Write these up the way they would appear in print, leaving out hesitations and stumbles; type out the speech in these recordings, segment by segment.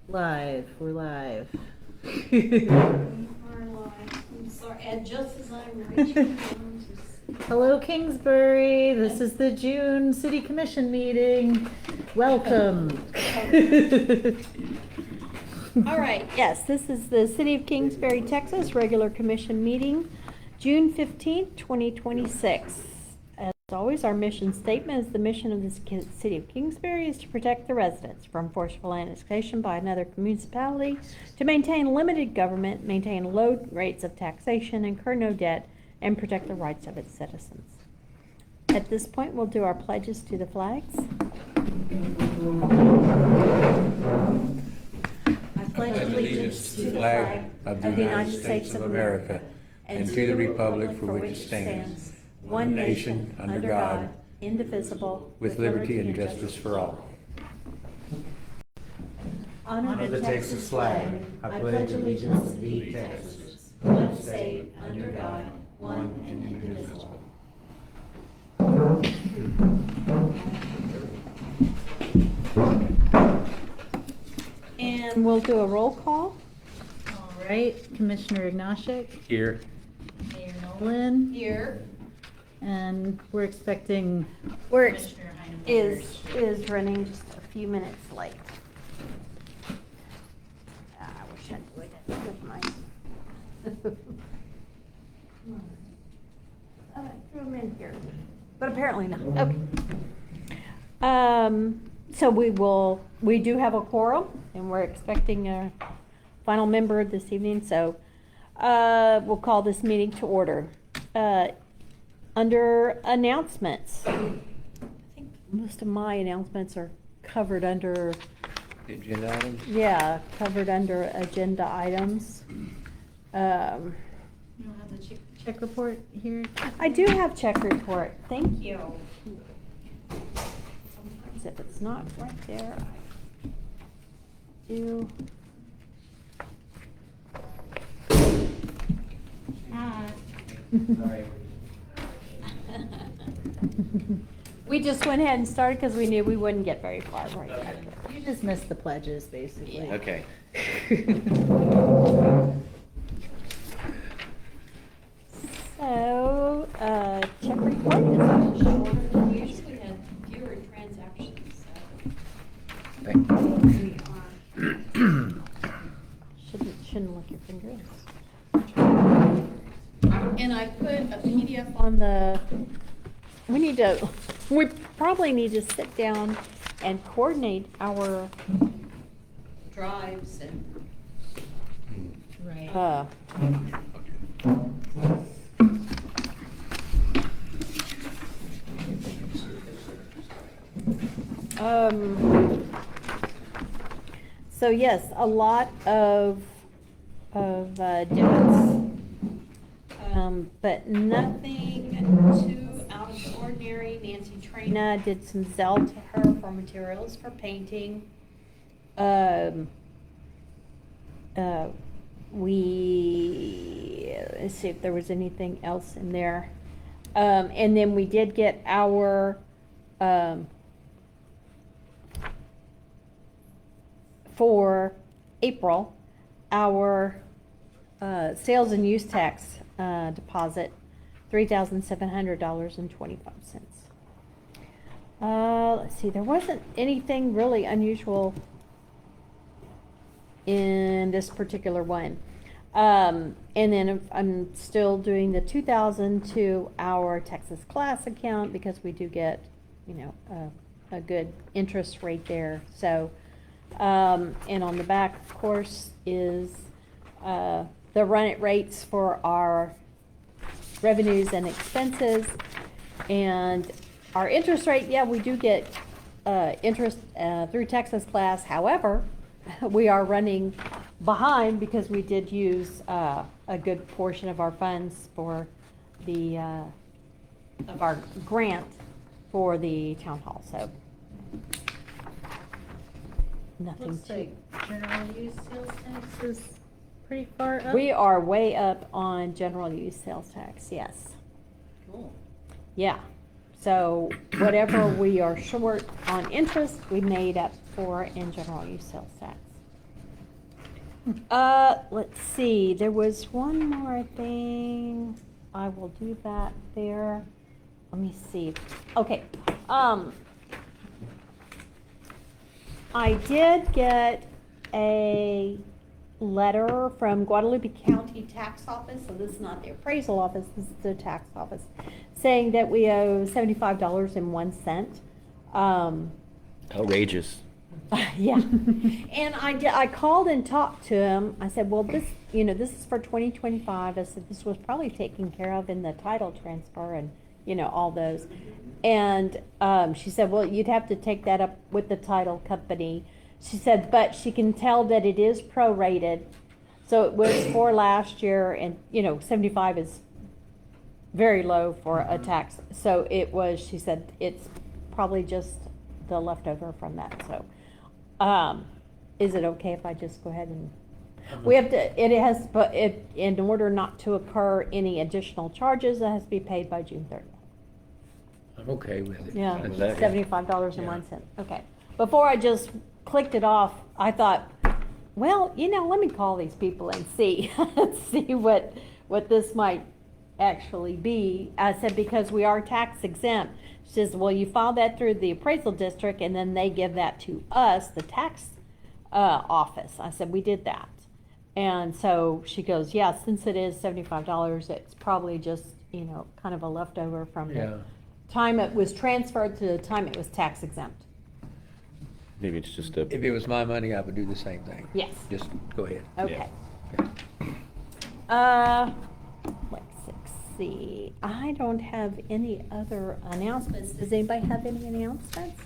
We're live. We are live. I'm sorry, and just as I'm reaching down to... Hello, Kingsbury. This is the June City Commission meeting. Welcome. All right, yes, this is the City of Kingsbury, Texas, regular commission meeting, June 15th, 2026. As always, our mission statement is the mission of the City of Kingsbury is to protect the residents from forceful annexation by another municipality, to maintain limited government, maintain low rates of taxation, incur no debt, and protect the rights of its citizens. At this point, we'll do our pledges to the flags. I pledge allegiance to the flag of the United States of America and to the republic for which it stands, one nation, under God, indivisible, with liberty and justice for all. Honor the Texas flag. I pledge allegiance to thee, Texas, one state, under God, one and indivisible. And we'll do a roll call. All right, Commissioner Ignashek, Here. Mayor Nolan, Here. and we're expecting We're Commissioner is running just a few minutes late. I wish I'd do it with my. I threw them in here, but apparently not. Okay. So we do have a quorum, and we're expecting a final member this evening. So we'll call this meeting to order. Under announcements, I think most of my announcements are covered under. Agenda items? Yeah, covered under agenda items. You don't have the check report here? I do have check report. Thank you. Sometimes if it's not right there, I do. Sorry. We just went ahead and started because we knew we wouldn't get very far right Okay. after. You just missed the pledges, basically. Yeah. Okay. So, check report is shorter than usual. We had fewer transactions, so. Thank you. Shouldn't lick your fingers. And I put a PDF on the, we probably need to sit down and coordinate our drives and, Right. So yes, a lot of debits, but nothing too out of the ordinary. Nancy Trina did some Zelle to her for materials for painting. Let's see if there was anything else in there. And then we did get our, for April, our sales and use tax deposit, $3,700.25. Let's see, there wasn't anything really unusual in this particular one. And then I'm still doing the $2,000 to our Texas class account because we do get, a good interest rate there. So, and on the back, of course, is the run rates for our revenues and expenses. And our interest rate, yeah, we do get interest through Texas class. However, we are running behind because we did use a good portion of our funds for the of our grant for the town hall. So nothing Looks to. like general use sales tax is pretty far up. We are way up on general use sales tax. Yes. Cool. Yeah. So whatever we are short on interest, we made up for in general use sales tax. Let's see, there was one more thing. I will do that there. Let me see. Okay, I did get a letter from Guadalupe County Tax Office, so this is not the appraisal office, this is the tax office, saying that we owe $75.01. Outrageous. Yeah, and I called and talked to him. I said, well, this is for 2025. I said, this was probably taken care of in the title transfer and, all those. And she said, well, you'd have to take that up with the title company. She said, but she can tell that it is prorated. So it was for last year, and, 75 is very low for a tax. So it was, she said, it's probably just the leftover from that, so. Is it okay if I just go ahead and, we have to, it has, but in order not to occur any additional charges, it has to be paid by June 30th. I'm okay with it. Yeah, Exactly. $75.01. Okay. Before I just clicked it off, I thought, well, let me call these people and see, see what this might actually be. I said, because we are tax exempt. She says, well, you file that through the appraisal district and then they give that to us, the tax office. I said, we did that. And so she goes, yeah, since it is $75, it's probably just, kind of a leftover from the time it was transferred to the time it was tax exempt. Maybe it's just a, If it was my money, I would do the same thing. Yes. Just go ahead. Okay. Yeah. Let's see. I don't have any other announcements. Does anybody have any announcements?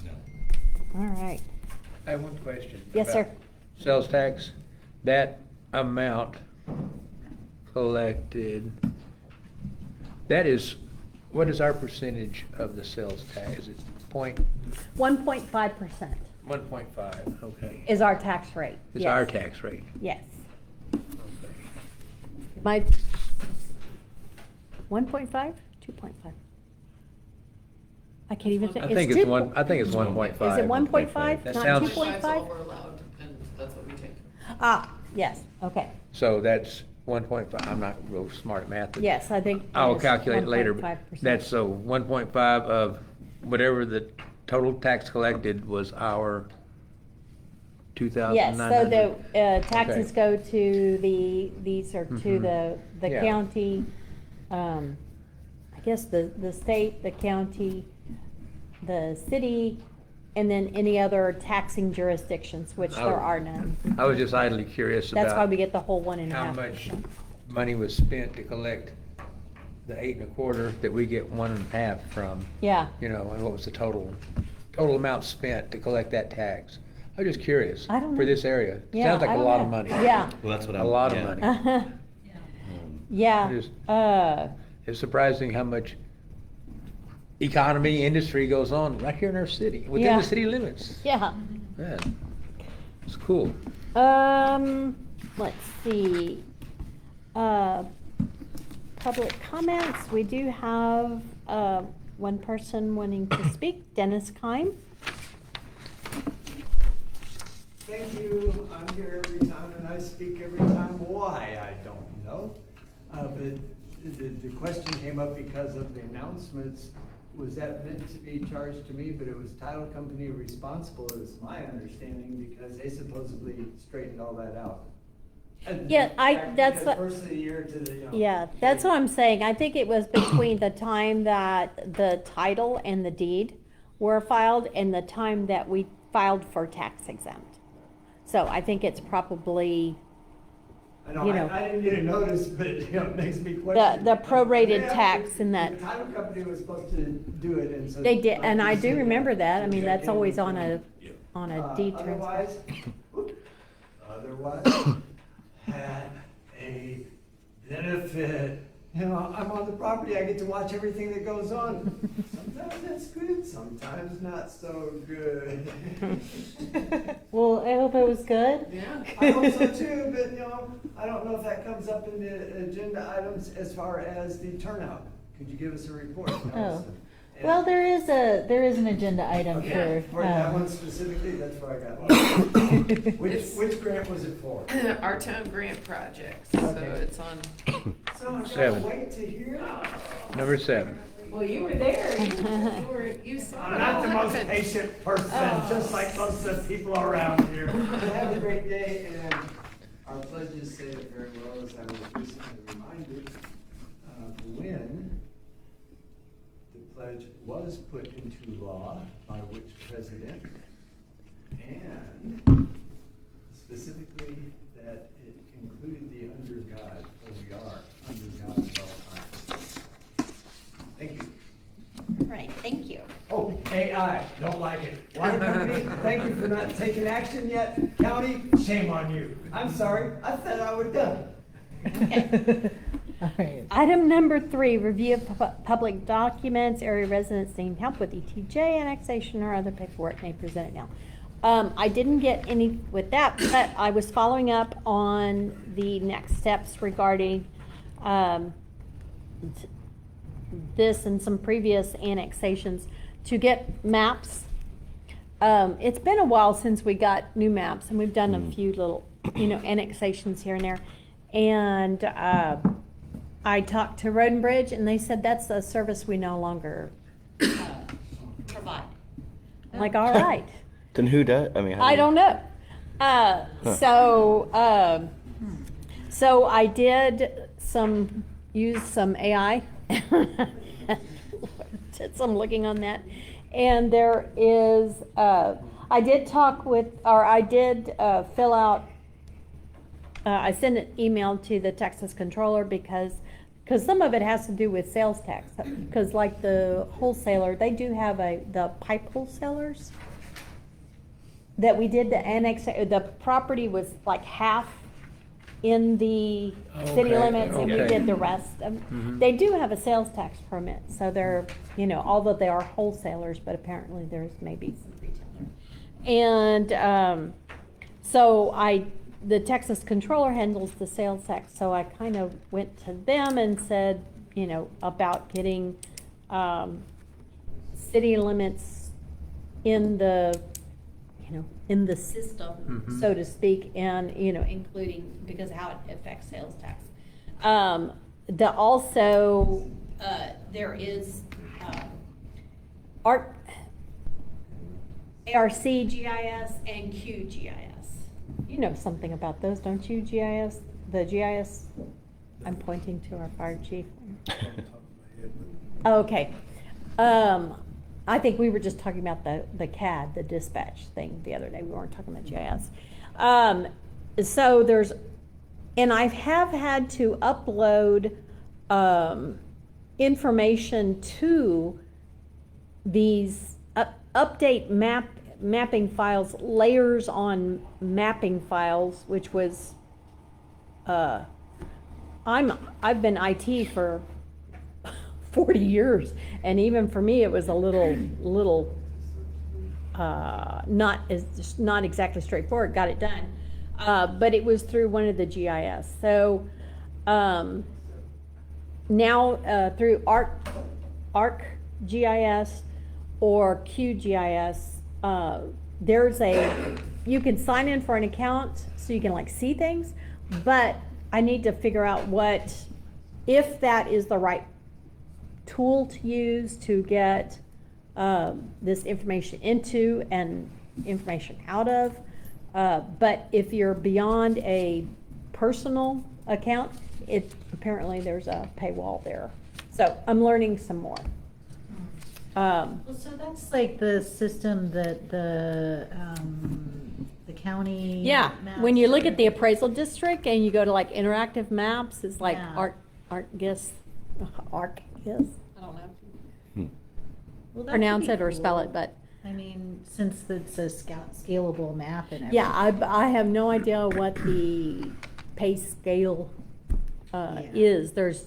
no. All right. I have one question. Yes, sir. Sales tax, that amount collected, that is, what is our percentage of the sales tax? Is it 1.5% 1.5, okay. is our tax rate. It's Yes. our tax rate. Yes. Okay. My 1.5, 2.5. I can't even say. I think it's 2. one, I think it's 1.5. Is it 1.5? That Not sounds- 2.5? That's all we're allowed, and that's what we take. Ah, yes, okay. So that's 1.5, I'm not real smart at math. but Yes, I think. I'll it is calculate later. but 1.5%. That's so 1.5 of whatever the total tax collected was our Yes, 2,900. so the taxes Okay. go to these are to Mhm. the Yeah. county, I guess the state, the county, the city, and then any other taxing jurisdictions, which Oh. there are none. I was just idly curious about. That's why we get the whole 1.5%. How much money was spent to collect the 8.25 that we get 1.5 from, Yeah, and what was the total amount spent to collect that tax? I'm just curious. I don't know. For this area. Yeah, Sounds like I a don't lot of know. money. Yeah. Well, that's what A I'm. lot of yeah. money. Yeah, Just- uh, It's surprising how much economy, industry goes on right here in our city, within Yeah. the city limits. yeah. Man, it's cool. Let's see. Public comments, we do have, one person wanting to speak, Dennis Kime. Thank you. I'm here every time and I speak every time. Why, I don't know. But the question came up because of the announcements. Was that meant to be charged to me, but it was title company responsible, is my understanding, because they supposedly straightened all that out. And Yeah, that's because what- First of the year to the, Yeah, that's what I'm saying. I think it was between the time that the title and the deed were filed and the time that we filed for tax exempt. So I think it's probably, I know, you know. I didn't get a notice, but it makes me question. the prorated Yeah, tax in that. The title company was supposed to do it, and so. They did, and I do Yeah. remember that. I mean, So that's check in always with on them. a deed transfer. Otherwise, had a benefit. I'm on the property, I get to watch everything that goes on. Sometimes that's good, sometimes not so good. Well, I hope it was good. Yeah. I hope so too, but I don't know if that comes up in the agenda items as far as the turnout. Could you give us a report? Tell us. Well, there is an agenda item Okay, for. for that one specifically, that's where I got it. Which grant was it for? Our town grant projects, so Okay. it's on. So I'm gonna 7. wait to hear. Number 7. Well, you were there, you saw I'm it not all the most happen. patient person, Oh. just like most of the people around here. Have a great day, and our pledges say it very well, as I was recently reminded, when the pledge was put into law by which president, and specifically that it included the under God, for we are under God at all times. Thank you. Right, thank you. Oh, AI, don't like it. Water company, thank you for not taking action yet. County, shame on you. I'm sorry, I said I would done. All right. Item number 3, review of public documents, area residents need help with ETJ annexation or other paperwork may present it now. I didn't get any with that, but I was following up on the next steps regarding this and some previous annexations to get maps. It's been a while since we got new maps, and we've done a few little, annexations here and there. And I talked to Road and Bridge, and they said that's a service we no longer provide. I'm like, all right. Then who does? I mean, how I do you- don't know. So I did use some AI. Did some looking on that. And there is, I did fill out, I sent an email to the Texas controller because some of it has to do with sales tax. Because like the wholesaler, they do have the pipe wholesalers that we did the annex, the property was like half in the city Okay, limits, and we okay. did the rest. They do have a sales tax permit, so they're, although they are wholesalers, but apparently there's maybe some retailer. And so the Texas controller handles the sales tax, so I kind of went to them and said, about getting city limits in the system, so to speak, and, including, because of how it affects sales tax. There is, ARC GIS and QGIS. You know something about those, don't you, GIS? The GIS, I'm pointing to our fire chief. Okay. I think we were just talking about the CAD, the dispatch thing the other day. We weren't talking about GIS. So and I have had to upload information to these update mapping files, layers on mapping files, which was, I've been IT for 40 years, and even for me it was a little not exactly straightforward. Got it done, but it was through one of the GIS. So now through ARC GIS or QGIS, you can sign in for an account so you can see things, but I need to figure out if that is the right tool to use to get this information into and information out of. But if you're beyond a personal account, apparently there's a paywall there. So I'm learning some more. Well, so that's like the system that the county. Yeah, maps when you look are- at the appraisal district and you go to interactive maps, it's like Yeah. ArcGIS. I don't know. Well, that would Pronounce be it or spell it, cool. but I mean, since it's a scalable map and everything. yeah, I have no idea what the pay scale is. There's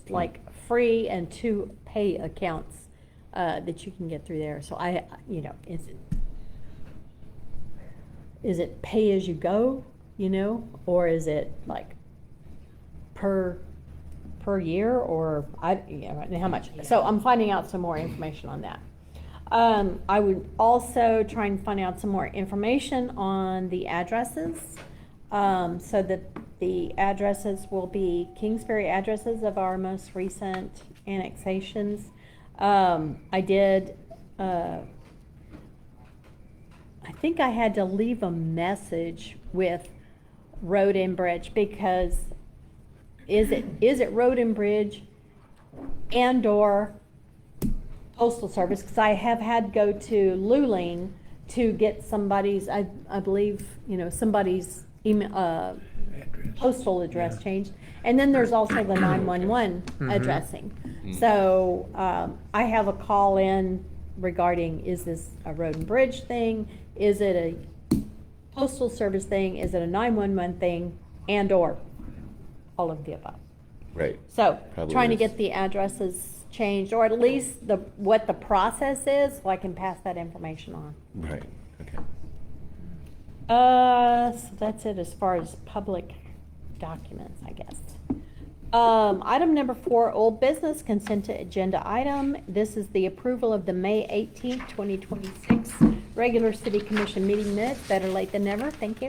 free and 2 pay accounts that you can get through there. So is it pay as you go, or is it per year, or I don't know how much. So I'm finding out some more information on that. I would also try and find out some more information on the addresses. So that the addresses will be Kingsbury addresses of our most recent annexations. I did, I think I had to leave a message with Road and Bridge, because is it Road and Bridge and or Postal Service? Because I have had to go to Luling to get somebody's, I believe, somebody's email, postal address changed. And then there's also the 911 addressing. So I have a call in regarding, is this a Road and Bridge thing? Is it a Postal Service thing? Is it a 911 thing? And or all of the above. Right. So Probably trying to is. get the addresses changed, or at least what the process is, so I can pass that information on. Right, okay. So that's it as far as public documents, I guess. Item number 4, old business consent agenda item. This is the approval of the May 18th, 2026 regular city commission meeting minutes. Better late than never. Thank you.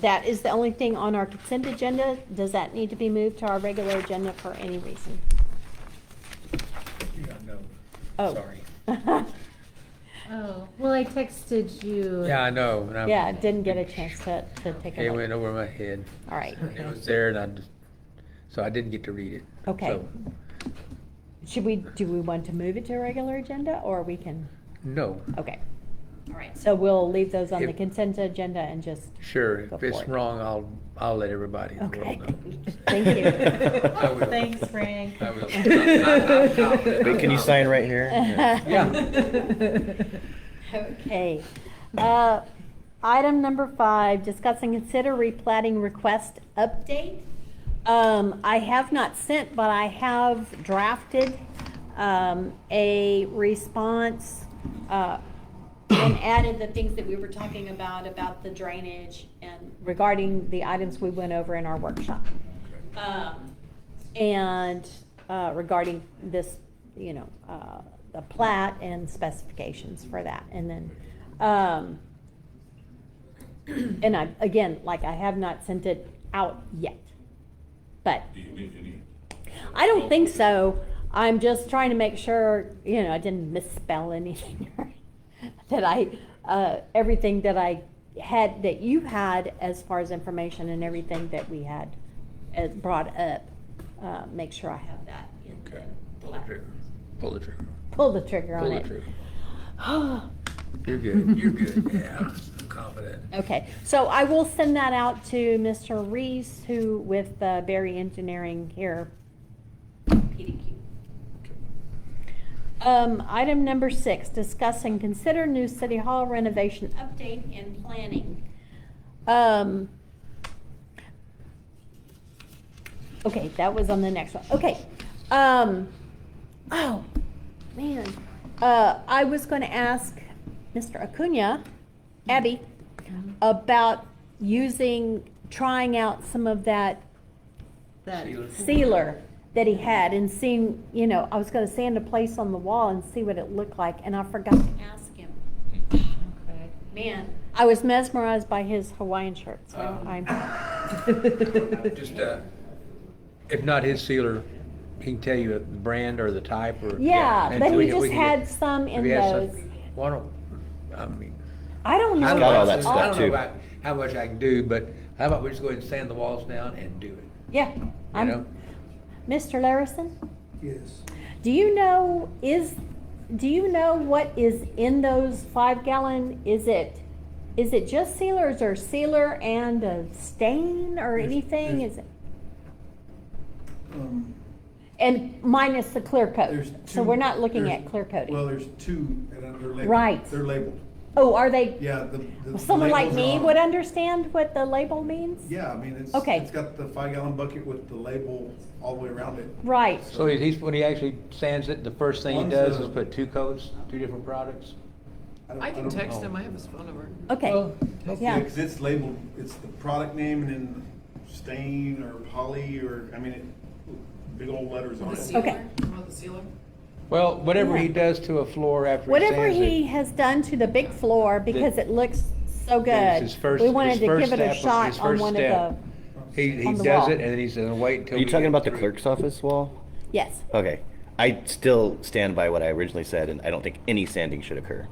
That is the only thing on our consent agenda. Does that need to be moved to our regular agenda for any reason? No, Oh. sorry. Oh, well, I texted you. Yeah, I know. and I'm- Yeah, didn't get a chance to take a It look. went over my head. All right. It was there so I didn't get to read it. Okay. So, Do we want to move it to a regular agenda, or we can? no, Okay. All right, so we'll leave those on the If- consent agenda and just, sure, Go if it's for it. wrong, I'll let everybody in the okay. world know. Thank you. I will. Thanks, Frank. I will. Wait, can you sign right here? Yeah. Okay. Item number 5, discuss and consider replatting request update. I have not sent, but I have drafted a response and added the things that we were talking about the drainage and regarding the items we went over in our workshop. And regarding this, the plat and specifications for that. And then, and I have not sent it out yet. But I don't think so. I'm just trying to make sure, I didn't misspell anything. That everything that I had, that you had as far as information and everything that we had brought up, make sure I have that in Okay. the Pull the trigger. Pull the trigger. Pull the trigger Pull on the it. trigger. You're good. You're good. Yeah, I'm confident. Okay, so I will send that out to Mr. Reese, who with Berry Engineering here, PDQ. Item number 6, discuss and consider new city hall renovation update and planning. Okay, that was on the next one. Okay. Oh, man. I was going to ask Mr. Acuna, Abby, about trying out some of that sealer that he had and seeing, I was going to sand a place on the wall and see what it looked like, and I forgot to ask him. Okay. Man, I was mesmerized by his Hawaiian shirt, so I'm. Just, if not his sealer, he can tell you the brand or the type or. Yeah, and but we he can- we just can had get- some if in he has some- those. Why don't, I mean. I don't know. I don't got all know- that stuff, I don't know too. about how much I can do, but how about we just go ahead and sand the walls down and do it, Yeah. you know? Mr. Larison, Yes. do you know what is in those 5-gallon? Is it just sealer? Is there sealer and a stain or anything? Is it? And minus the clear coat. There's So two- we're not looking there's- at clear coating. Well, there's two, and they're labeled. Right. They're labeled. Oh, are they? Yeah, Well, someone like labels me are on- would understand what the label means? Yeah, I mean, it's, Okay. it's got the 5-gallon bucket with the label all the way around it. Right. So when he actually sands it, the first thing he One's does a- is put 2 coats, 2 different products? I can don't text know. him, I have his phone number. Okay. Well, Yeah. Because it's labeled, it's the product name and then stain or poly or, I mean, big old letters on The it. sealer, Okay. you want the sealer? Well, whatever he does to a floor after he Whatever sands he it. has done to the big floor, because it looks so It's good, his first- we wanted his to first give it a step- shot his on first one step. of He on the does wall. it and then he's gonna wait until. Are you we talking get about the through. clerk's office wall? the, yes. Okay. I still stand by what I originally said, and I don't think any sanding should occur.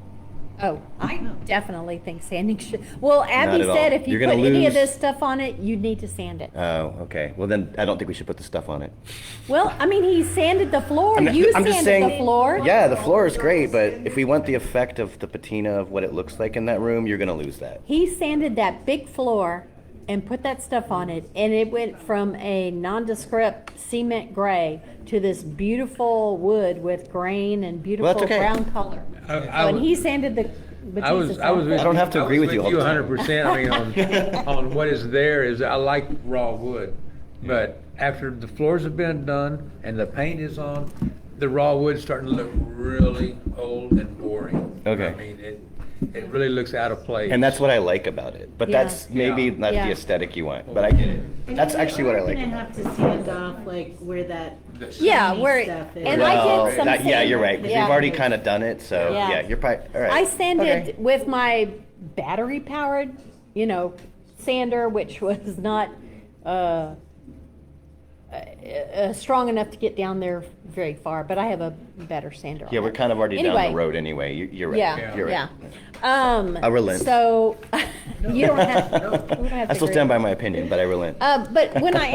Oh, I definitely think sanding should, well, Not Abby at all. said if you You're put gonna any of lose- this stuff on it, you'd need to sand it. Oh, okay. Well, then I don't think we should put the stuff on it. Well, I mean, he sanded the floor, I'm you just sanded saying, the floor. Yeah, the floor is great, but if we want the effect of the patina of what it looks like in that room, you're gonna lose that. He sanded that big floor and put that stuff on it, and it went from a nondescript cement gray to this beautiful wood with grain and beautiful that's okay. brown color. I When was- he sanded the I was with I don't have to agree with you all the time. 100%. I mean, on what is there is I like raw wood, but after the floors have been done and the paint is on, the raw wood's starting to look really old and boring. Okay. I mean, it really looks out of place. And that's what I like about it. But Yeah. that's maybe not Yeah. the aesthetic you want, but I get it. That's actually what I like You're about gonna it. have to sand off like where that Yeah, shiny where, stuff is. and Well, I did some yeah, you're sanding. right, because Yeah. we've already kind of done it, so, Yeah. yeah, you're probably, all right. I sanded Okay. with my battery powered, sander, which was not strong enough to get down there very far, but I have a better sander. Yeah, on we're it. kind of already down Anyway, the road anyway. You're right. Yeah, You're right. yeah. I relent. So you don't have. We don't have I to still agree. stand by my opinion, but I relent. But when I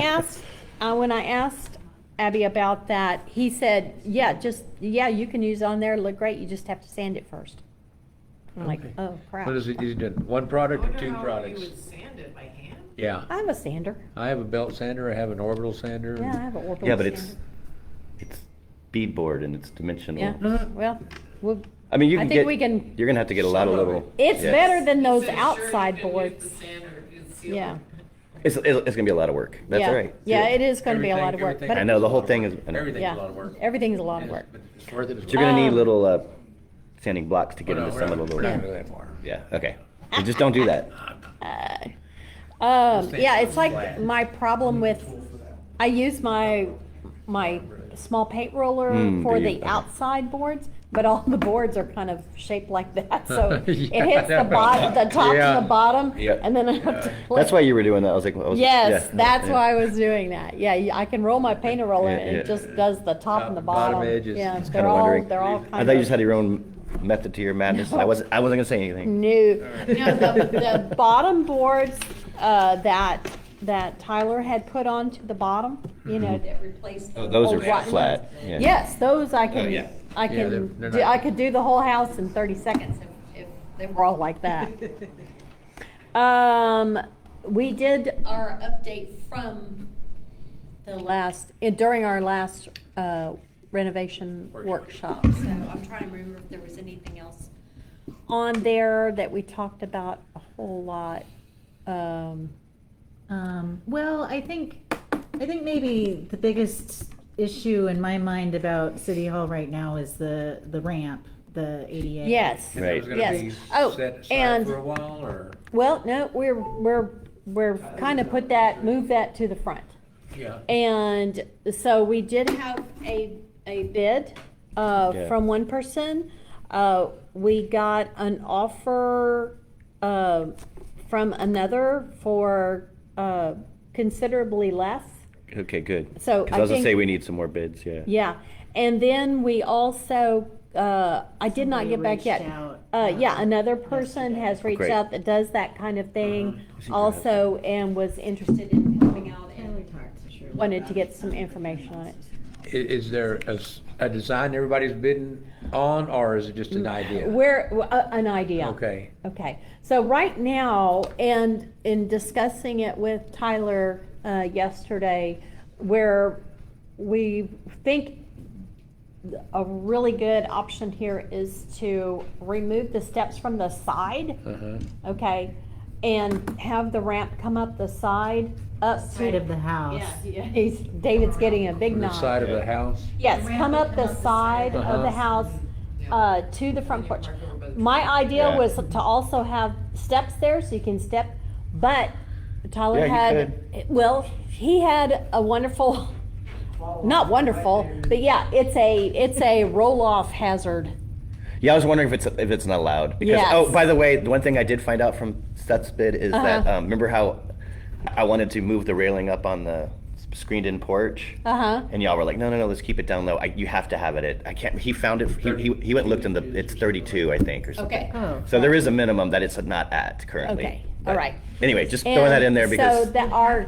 asked Abby about that, he said, "Yeah, you can use it on there. Look great. You just have to sand it first." I'm like, Okay. "Oh crap!" What is it? You did one product or two You products? would sand it by hand? Yeah. I have a sander. I have a belt sander. I have an orbital sander. Yeah, I have an orbital Yeah, but sander. it's beadboard and it's dimensional. Yeah. Well, I mean, you I can think get, we can- you're gonna have to get a lot of little. it's yeah. better than those He said, "Sure, you outside can use boards. the sander and seal Yeah. it." It's gonna be a lot of work. That's yeah. all right. Yeah, it is going to be a lot of work. Everything- But I know, the whole thing is, I know. Everything's yeah, a lot of work. everything's a lot of work. But it's worth it. But you're gonna need Um, little, sanding blocks to get Well, into no, some of the we're not little. gonna go that far. Yeah, okay. You just don't do that. Yeah, it's like my problem with, I use my small paint roller for do the you? outside boards, but all the boards are kind of shaped like that, so it Yeah. hits the bottom, the top Yeah. and the bottom, Yeah. and then I have to. That's why you were doing that. I was like, Yes, yeah, that's yeah. why I was doing that. Yeah, I can roll my painter roller Yeah, and it yeah. just does the top and the Bottom bottom. edges. Yeah, I was they're kinda all, wondering. they're all I kind thought you of. just had your own method to your madness. No. I wasn't gonna say anything. No, the bottom boards that Tyler had put onto the bottom, that replaced. the Oh, those old are rotten flat, ones. yeah. Yes, those I can, yeah. I Yeah, can, they're do- not- I could do the whole house in 30 seconds if they were all like that. We did our update from the last, during our last renovation workshop. So I'm trying to remember if there was anything else on there that we talked about a whole lot. Well, I think maybe the biggest issue in my mind about City Hall right now is the ramp, the ADA. Yes. And it was gonna Yes. be Oh, set aside and- for a while, or? Well, no, we're kind of move that to the front. Yeah. And so we did have a bid Yeah. from one person. We got an offer from another for considerably less. Okay, good. So Because I I was gonna think- say we need some more bids, yeah. Yeah, and then we also, I did not Somebody get back yet. reached out, Yeah, another person has reached Great. out that does that kind of thing Super also, and was interested in helping out Yeah, we and talked to Shirley. wanted to get some information on it. Is there a design everybody's bidding on, or is it just an idea? An idea. Okay. Okay, so right now, and in discussing it with Tyler yesterday, where we think a really good option here is to remove the steps from the side, Uh-huh. okay, and have the ramp come up the side, up to. Side of the house. Yeah, David's getting a big On the nod. side of the house? Yes, come up the side of the Uh-huh. house, to the front porch. My idea Yeah. was to also have steps there, so you can step, but Tyler Yeah, you had, well, he had a wonderful not wonderful, but yeah, it's a roll-off hazard. Yeah, I was wondering if it's not allowed. Because, Yes. oh, by the way, the one thing I did find out from Seth's bid is that, Uh-huh. remember how I wanted to move the railing up on the screened-in porch? Uh-huh. And y'all were like, no, let's keep it down low. You have to have it. I can't, he found it, he went and looked in it's 32, I think, or something. Okay. Oh. So there is a minimum that it's not at currently. Okay, But all right. Anyway, just throwing that in there And because So that our,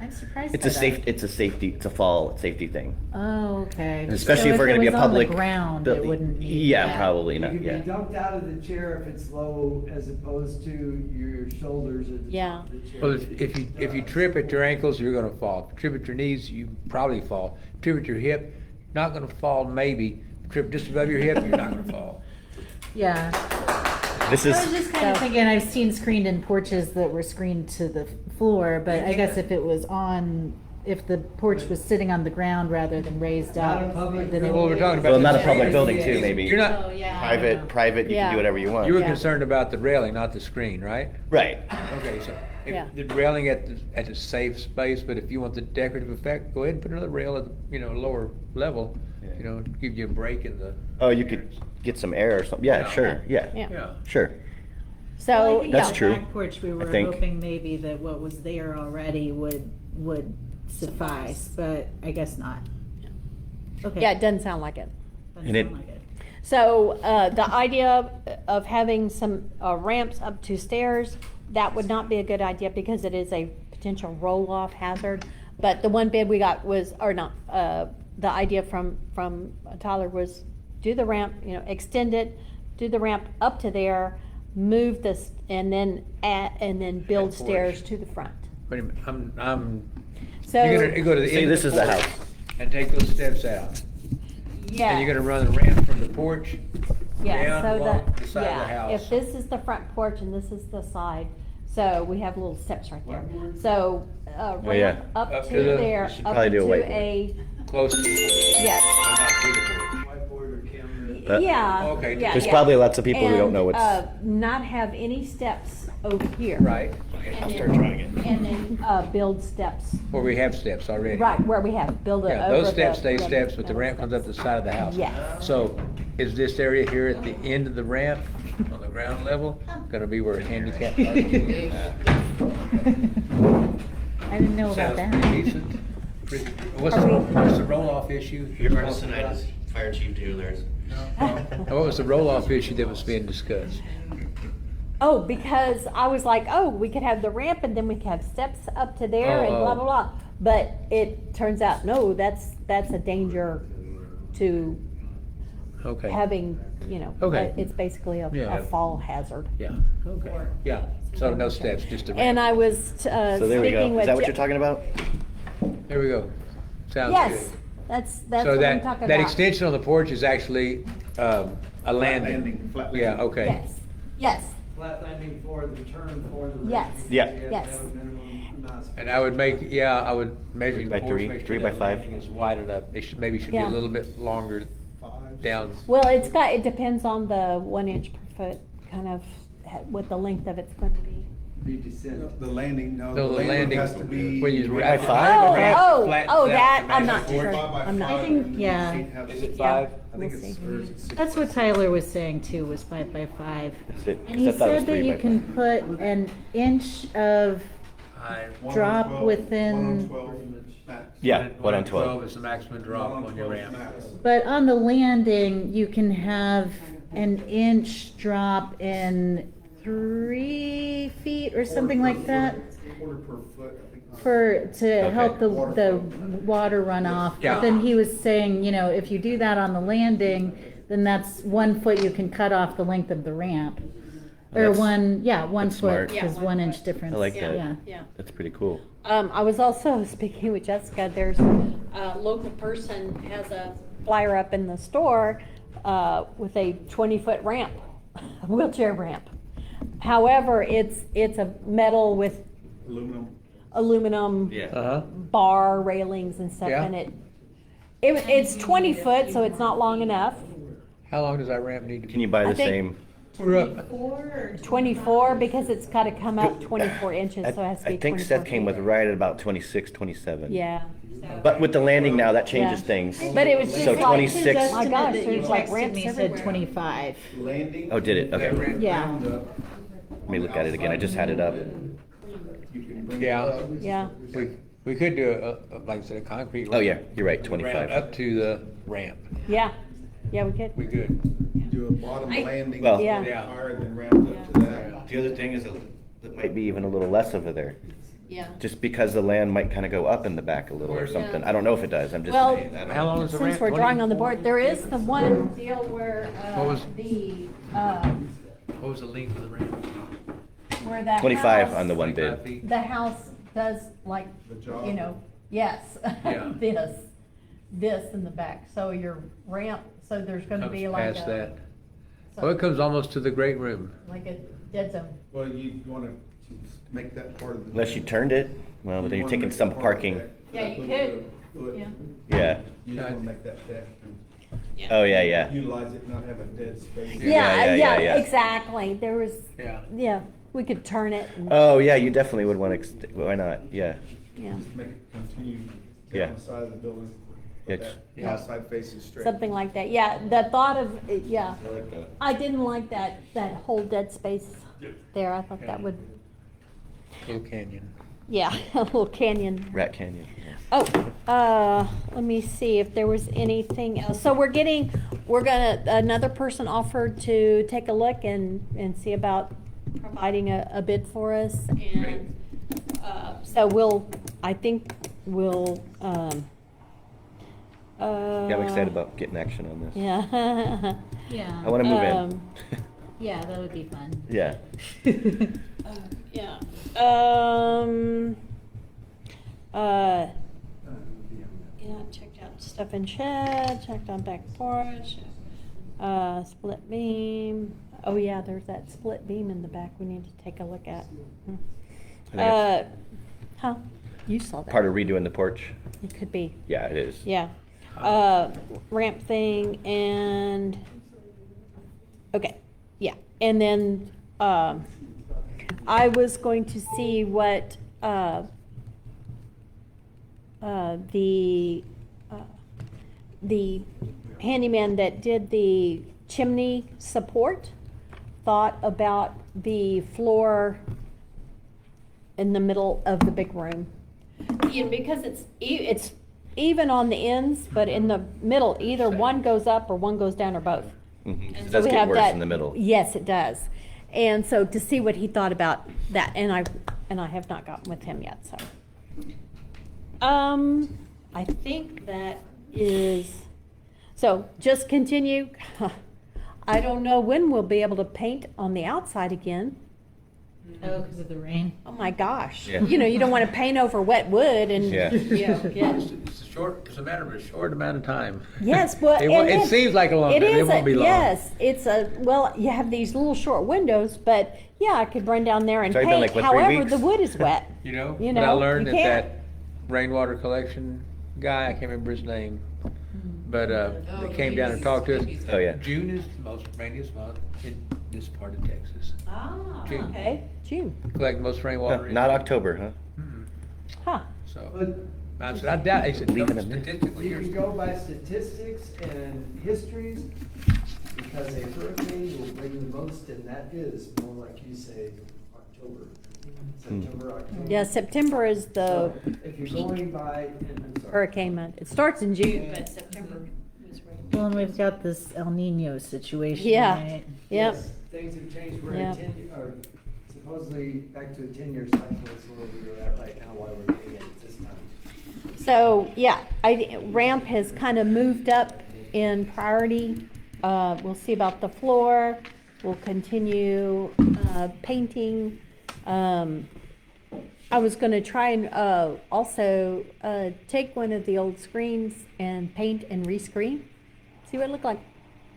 I'm surprised it's by a that. it's a fall safety thing. Oh, okay. And especially So if we're gonna be a it was on the public. ground, it wouldn't need Yeah, that. probably You not, can be yeah. dumped out of the chair if it's low as opposed to your shoulders at the Yeah. top of the chair. Well, if you trip at your ankles, you're gonna fall. If you trip at your knees, you probably fall. Trip at your hip, not gonna fall maybe. Trip just above your hip, you're not gonna fall. Yeah. This I was is, just kind of So- thinking, I've seen screened-in porches that were screened to the floor, but I guess if it was on, if the porch was sitting on the ground rather than raised Not a up, public then it Well, we're would. talking about. well, not a the- public building too, maybe. You're not, Oh, yeah. Private, you can Yeah. do whatever you want. you were Yeah. concerned about the railing, not the screen, right? Right. Okay, so Yeah. if the railing at the safe space, but if you want the decorative effect, go ahead and put another rail at, lower level, give you a break in the. Oh, you could get some air or something. Yeah, Yeah. sure, yeah, yeah. Yeah. sure. Well, I So, think That's the true. back porch, we were think. hoping maybe that what was there already would suffice, but I guess not. Okay. yeah, it doesn't sound like it. Doesn't And it- sound like it. So, the idea of having some ramps up to stairs, that would not be a good idea because it is a potential roll-off hazard. But the one bid we got was, or not, the idea from Tyler was do the ramp, extend it, do the ramp up to there, move this, and then build Add porch. stairs to the front. Wait a minute, I'm, So, you're gonna go to the Say end of this the is the porch house. and take those steps out. yeah. And you're gonna run the ramp from the porch Yeah, down so along the side of the yeah, house. if this is the front porch and this is the side, so we have little steps right there. So, Oh, yeah. ramp up Up to to the- there, You should up probably do a to whiteboard. a, Close to the porch, yes, but not to the porch. Whiteboard or camera. But- yeah, Okay. yeah, There's yeah. probably lots of people who don't And, know what's. not have any steps over here. Right, I'll start trying it. And then, build steps, where we have steps already. right, where we have, build it Yeah, over those steps the- stay steps, but the ramp comes up the side of the house. Yes. So is this area here at the end of the ramp, on the ground level, gonna be where handicap parking is? I didn't know about Sounds that. pretty decent. What's Are we- what's the roll-off issue? Fire Chief Dealers. What was the roll-off issue that was being discussed? Oh, because I was like, oh, we could have the ramp and then we could have steps up to there and blah, Oh. blah, blah. But it turns out, no, that's a danger to Okay. having, Okay. it's basically a Yeah. fall hazard. Yeah, okay, yeah, so no steps, just a And ramp. I was So there we go. speaking with. Is that what Je- you're talking about? There we go. Sounds good. Yes, that's So what I'm that, talking that about. extension on the porch is actually, a landing? landing, flat Yeah, landing. okay. Yes, yes, Flat landing for the turn for the. Yes. landing. Yeah. You have to Yes. have a minimum amount of space. And I would I would measure 3 the by porch, 3, make sure 3 by that 5. landing is wide enough. It should, maybe should be a Yeah. little bit longer down. well, it depends on the 1 inch per foot, kind of what the length of it's going to be. Be descent. The landing, no, No, the the landing landing, has to be. when you. By 5? Oh, ramp oh, flattens oh, out that, to I'm match not the porch. sure, I'm not. I think, yeah. Is it Yeah. 5? I think We'll it's, see. or is it 6? That's what Tyler was saying too, was 5x5. Is it- And he I thought it was said that 3 you by can 5. put an inch of, drop within- 1 on 12 max. Yeah, 1 on 12. is the maximum drop 1 on your 12 ramp. max. but on the landing, you can have an inch drop in 3 feet or something like that Quarter per foot, I think. to help the Water. water run off. Yeah. But then he was saying, if you do that on the landing, then that's 1 foot you can cut off the length of the ramp. Or That's- 1 that's foot smart. is 1 inch difference. I like that. Yeah. That's pretty cool. I was also speaking with Jessica, there's a local person has a flyer up in the store, with a 20-foot ramp, wheelchair ramp. However, it's a metal with aluminum Yeah. Uh-huh. bar railings and stuff, Yeah. and it's 20 foot, so it's not long enough. How long does that ramp need to be? Can you buy I the think- same? We're up. 24, because it's gotta come up 24 inches, so it has to be I think 24 Seth came with feet. right at about 26, 27. Yeah. But with the landing now, that changes Yeah. things. But it was just So like, 26. my gosh, That you there's like texted ramps me said everywhere. 25. Landing. Oh, did it? Okay. Yeah. Let me look at it again. I just had it up. You can bring it Yeah. up. Yeah. We could do like I said, a concrete. Oh, yeah, you're right, ramp 25. Up to the ramp. Yeah, yeah, we could. We could. Do a bottom landing. Well- Yeah. Higher than ramp up to that. The other thing is it might be even a little less over there. Yeah. Just because the land might kind of go up in the back a little or something. I don't know if it does. I'm just Well, saying. I don't How know. long is the ramp? Since we're 20? drawing on the board, there is the one deal where, What was- What was the length of the ramp? where that 25 house- on the one 25 bid. feet? The house does like, The job. you know, yes, Yeah. this in the back. So your ramp, so there's gonna be Comes like past a, that. Well, it comes almost to the great room. like a dead zone. Well, you wanna make that part of the. Unless you turned it, well, but then you're wanna taking make some that part of parking. that. Yeah, you That could. little Yeah. Yeah. You just wanna make that deck and Oh, yeah, yeah. utilize it, not have a dead space. Yeah, yeah, yeah. Exactly. There was, Yeah. yeah, we could turn it and, Oh, yeah, you definitely would want to, why not? Yeah. yeah, Just make it continue Yeah. down the side of the building. It's- That outside facing straight. something like that. Yeah, the thought of, yeah. I like that. I didn't like that whole dead space there. I thought that would, Little canyon. yeah, a little canyon. Rat Canyon. Oh, let me see if there was anything else. So another person offered to take a look and see about providing a bid for us. And, so I think we'll, Yeah, I'm excited about getting action on this. Yeah. Yeah. I want to move in. Yeah, that would be fun. Yeah. Yeah. Yeah, checked out stuff in shed, checked on back porch, split beam. Oh yeah, there's that split beam in the back we need to take a look at. I think it's Huh? You saw that. part of redoing the porch. It could be, Yeah, it is. yeah. Ramp thing and, okay, yeah. And then, I was going to see what, the handyman that did the chimney support thought about the floor in the middle of the big room. Yeah, because it's even on the ends, but in the middle, either one goes up or one goes down or both. Mhm. And It so does we get have worse that- in the middle. Yes, it does. And so to see what he thought about that, and I have not gotten with him yet, so. I think that is, so just continue. I don't know when we'll be able to paint on the outside again. Oh, because of the rain. Oh my gosh. Yeah. You know, you don't want to paint over wet wood and. Yeah. Yeah. It's a matter of a short amount of time. Yes, well, It, wa- and it seems like a long time. it It is won't be long. Yes, it's well, you have these little short windows, but yeah, I could run down there and So you've been paint. like, what, 3 However, weeks? the wood is wet. You know, You but I know, learned you that can't. that rainwater collection guy, I can't remember his name, but they came down and talked to us. Oh, yeah. June is the most rainiest month in this part of Texas. Ah, June. okay, June. Collect most rainwater. Not October, huh? Mhm. Huh. So But I said, I doubt. He said, Leave no, it in there. statistically, you can you're- go by statistics and histories, because a hurricane will bring the most, and that is more like you say, October, September, October. Yeah, September is the So if you're going by, and I'm sorry. hurricane month. It starts in June, but September is right. Well, and we've got this El Nino situation, Yeah. right? Yep. Yes, things have changed, we're Yep. or supposedly back to a 10-year cycle is where we are at right now, why we're getting it this time. So, yeah, ramp has kind of moved up in priority. We'll see about the floor. We'll continue, painting. I was gonna try and, also, take one of the old screens and paint and rescreen. See what it looked like.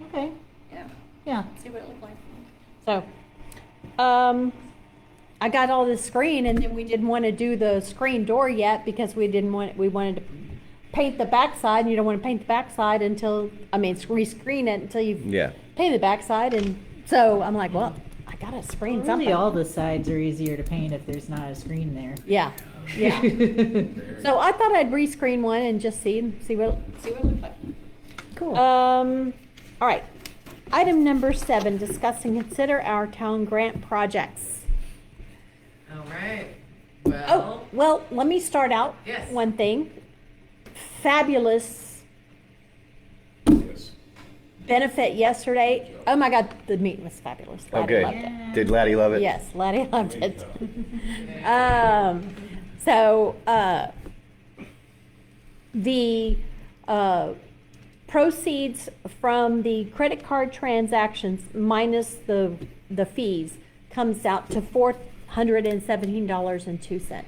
Okay, Yeah. yeah. See what it looked like. So, I got all this screen, and then we didn't want to do the screen door yet because we wanted to paint the backside, and you don't want to paint the backside rescreen it until you've Yeah. painted the backside, and So I'm like, well, I gotta screen Really, something. all the sides are easier to paint if there's not a screen there. Yeah, yeah. So I thought I'd rescreen one and just see what it looked like. Cool. All right. Item number 7, discuss and consider our town grant projects. All right. Oh, well, let me start out. Yes. One thing. Fabulous Yes. benefit yesterday. Oh my God, the meeting was fabulous. Oh, Laddie good. loved it. Did Laddie love it? Yes, Laddie loved it. The proceeds from the credit card transactions minus the fees comes out to $417.02.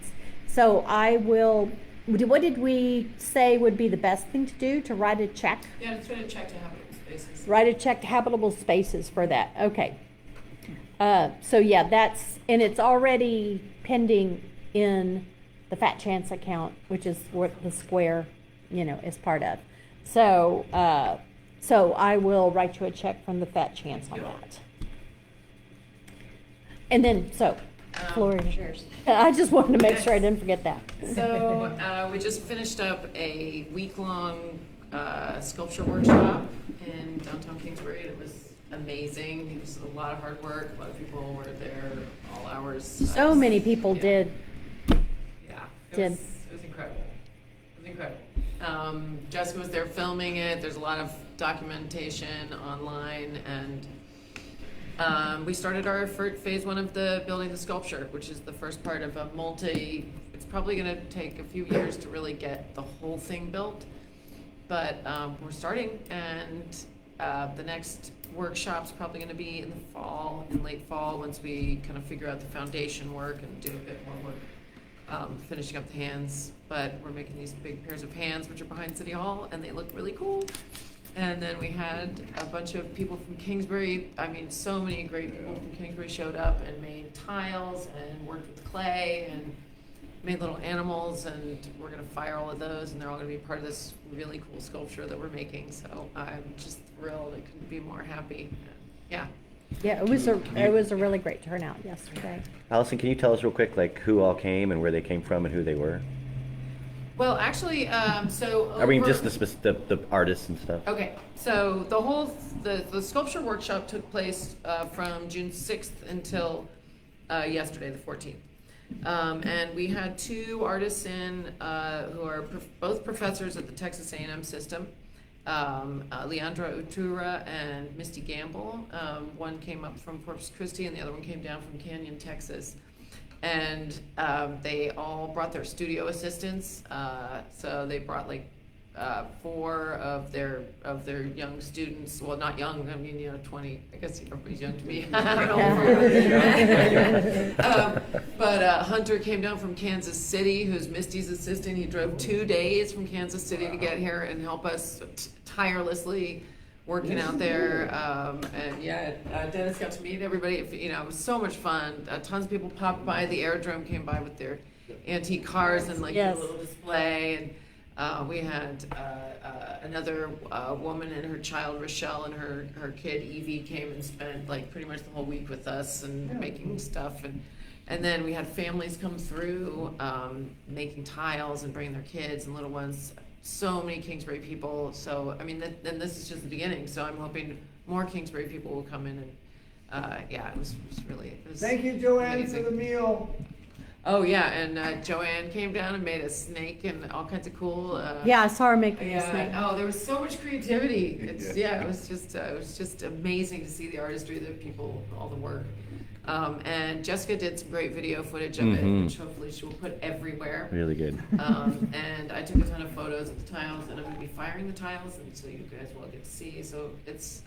So I will, what did we say would be the best thing to do? To write a check? Yeah, let's try to check to habitable spaces. Write a check to Habitable Spaces for that, okay. So yeah, that's, and it's already pending in the Fat Chance account, which is what the Square, is part of. So, so I will write you a check from the Fat Chance on that. And then, Florida. Cheers. I just wanted to make sure I didn't forget that. So, we just finished up a week-long sculpture workshop in downtown Kingsbury. It was amazing. It was a lot of hard work. A lot of people were there all hours. So many people Yeah. did. Yeah, Did. it was incredible. It was incredible. Jessica was there filming it. There's a lot of documentation online, and we started our phase 1 of the building the sculpture, which is the first part of a it's probably going to take a few years to really get the whole thing built, but we're starting, and the next workshop's probably going to be in the fall, in late fall, once we kind of figure out the foundation work and do a bit more work, finishing up the hands. But we're making these big pairs of hands, which are behind City Hall, and they look really cool. And then we had a bunch of people from Kingsbury. I mean, so many great people from Kingsbury showed up and made tiles and worked with clay and made little animals, and we're gonna fire all of those, and they're all gonna be part of this really cool sculpture that we're making. So I'm just thrilled. I couldn't be more happy. Yeah. Yeah, it was a really great turnout yesterday. Allison, can you tell us real quick, like, who all came and where they came from and who they were? Well, actually, so I mean, over- just the artists and stuff. Okay, so the sculpture workshop took place from June 6th until yesterday, the 14th. And we had 2 artists in who are both professors at the Texas A&M system, Leandra Utura and Misty Gamble. One came up from Corpus Christi and the other one came down from Canyon, Texas. And they all brought their studio assistants. So they brought like 4 of their young students. Well, not young. I mean, 20. I guess everybody's young to me. I don't know. But Hunter came down from Kansas City, who's Misty's assistant. He drove 2 days from Kansas City to get here and help us tirelessly working out there, and yeah, Dennis got to meet everybody. It was so much fun. Tons of people popped by. The aerodrome came by with their antique cars and like Yes. a little display. And we had another woman and her child Rochelle and her kid Evie came and spent like pretty much the whole week with us and making stuff. And then we had families come through making tiles and bringing their kids and little ones. So many Kingsbury people. So, I mean, then this is just the beginning. So I'm hoping more Kingsbury people will come in and, yeah, it was really, Thank you, Joanne, amazing. for the meal. Oh, yeah, and Joanne came down and made a snake and all kinds of cool. Yeah, I saw her making a snake. Yeah, there was so much creativity. It was just amazing to see the artistry of the people, all the work. And Jessica did some great video footage of it, which hopefully she will put everywhere. Really good. And I took a ton of photos of the tiles, and I'm gonna be firing the tiles, and so you guys will get to see. So it's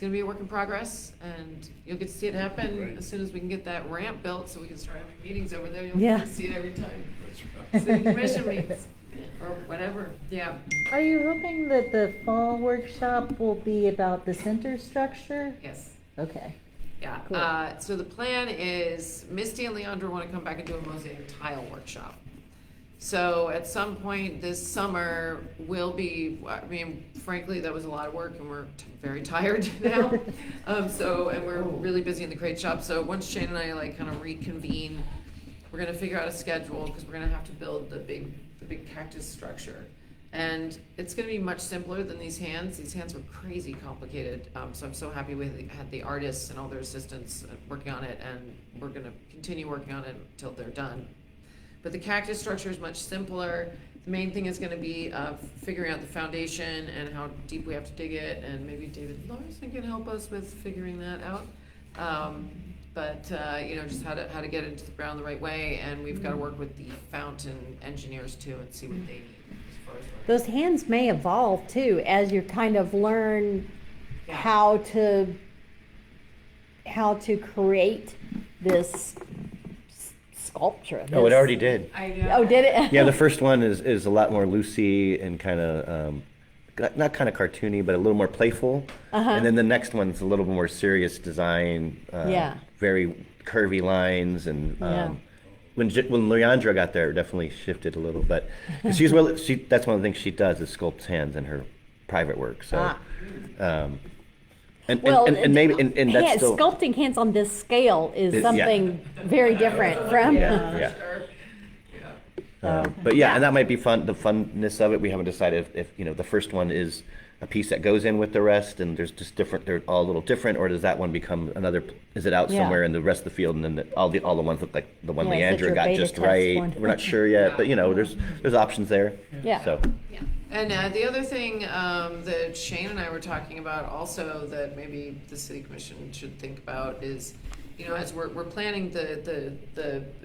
gonna be a work in progress, and you'll get to see it happen as soon as we can get that ramp built, so we can start having meetings over there. You'll Yeah. get to see it every time. City Commission meets, or whatever, yeah. Are you hoping that the fall workshop will be about the center structure? Yes. Okay. Yeah, Cool. so the plan is Misty and Leandra want to come back and do a mosaic tile workshop So at some point this summer, we'll be, I mean, frankly, that was a lot of work and we're very tired now. And we're really busy in the crate shop. So once Shane and I like kind of reconvene, we're gonna figure out a schedule because we're gonna have to build the big cactus structure. And it's gonna be much simpler than these hands. These hands were crazy complicated. So I'm so happy we had the artists and all their assistants working on it, and we're gonna continue working on it until they're done. But the cactus structure is much simpler. The main thing is gonna be figuring out the foundation and how deep we have to dig it, and maybe David Larson can help us with figuring that out. Just how to get it into the ground the right way, and we've got to work with the fountain engineers too and see what they need as far as Those hands may evolve too as you kind of learn Yeah. how to create this sculpture. Oh, it this- already did. I know. Oh, did it? Yeah, the first one is a lot more loosey and kind of not kind of cartoony, but a little more playful. Uh-huh. And then the next one's a little more serious design. Yeah. Very curvy lines, and Yeah. when Leandra got there, it definitely shifted a little. But that's one of the things she does is sculpts hands in her private work. So. Ah. And Well, maybe and that's hand- still sculpting hands on this scale is Yeah. something very different from. yeah. Sure. But yeah, and that might be fun. The funness of it, we haven't decided if the first one is a piece that goes in with the rest, and there's just different. They're all a little different, or does that one become another? Is it out Yeah. somewhere in the rest of the field, and then all the ones look like the one Yeah, is it Leandra your got beta just test right? one? We're not sure yet, but there's options there. Yeah. So Yeah. And the other thing that Shane and I were talking about also that maybe the city commission should think about is, as we're planning the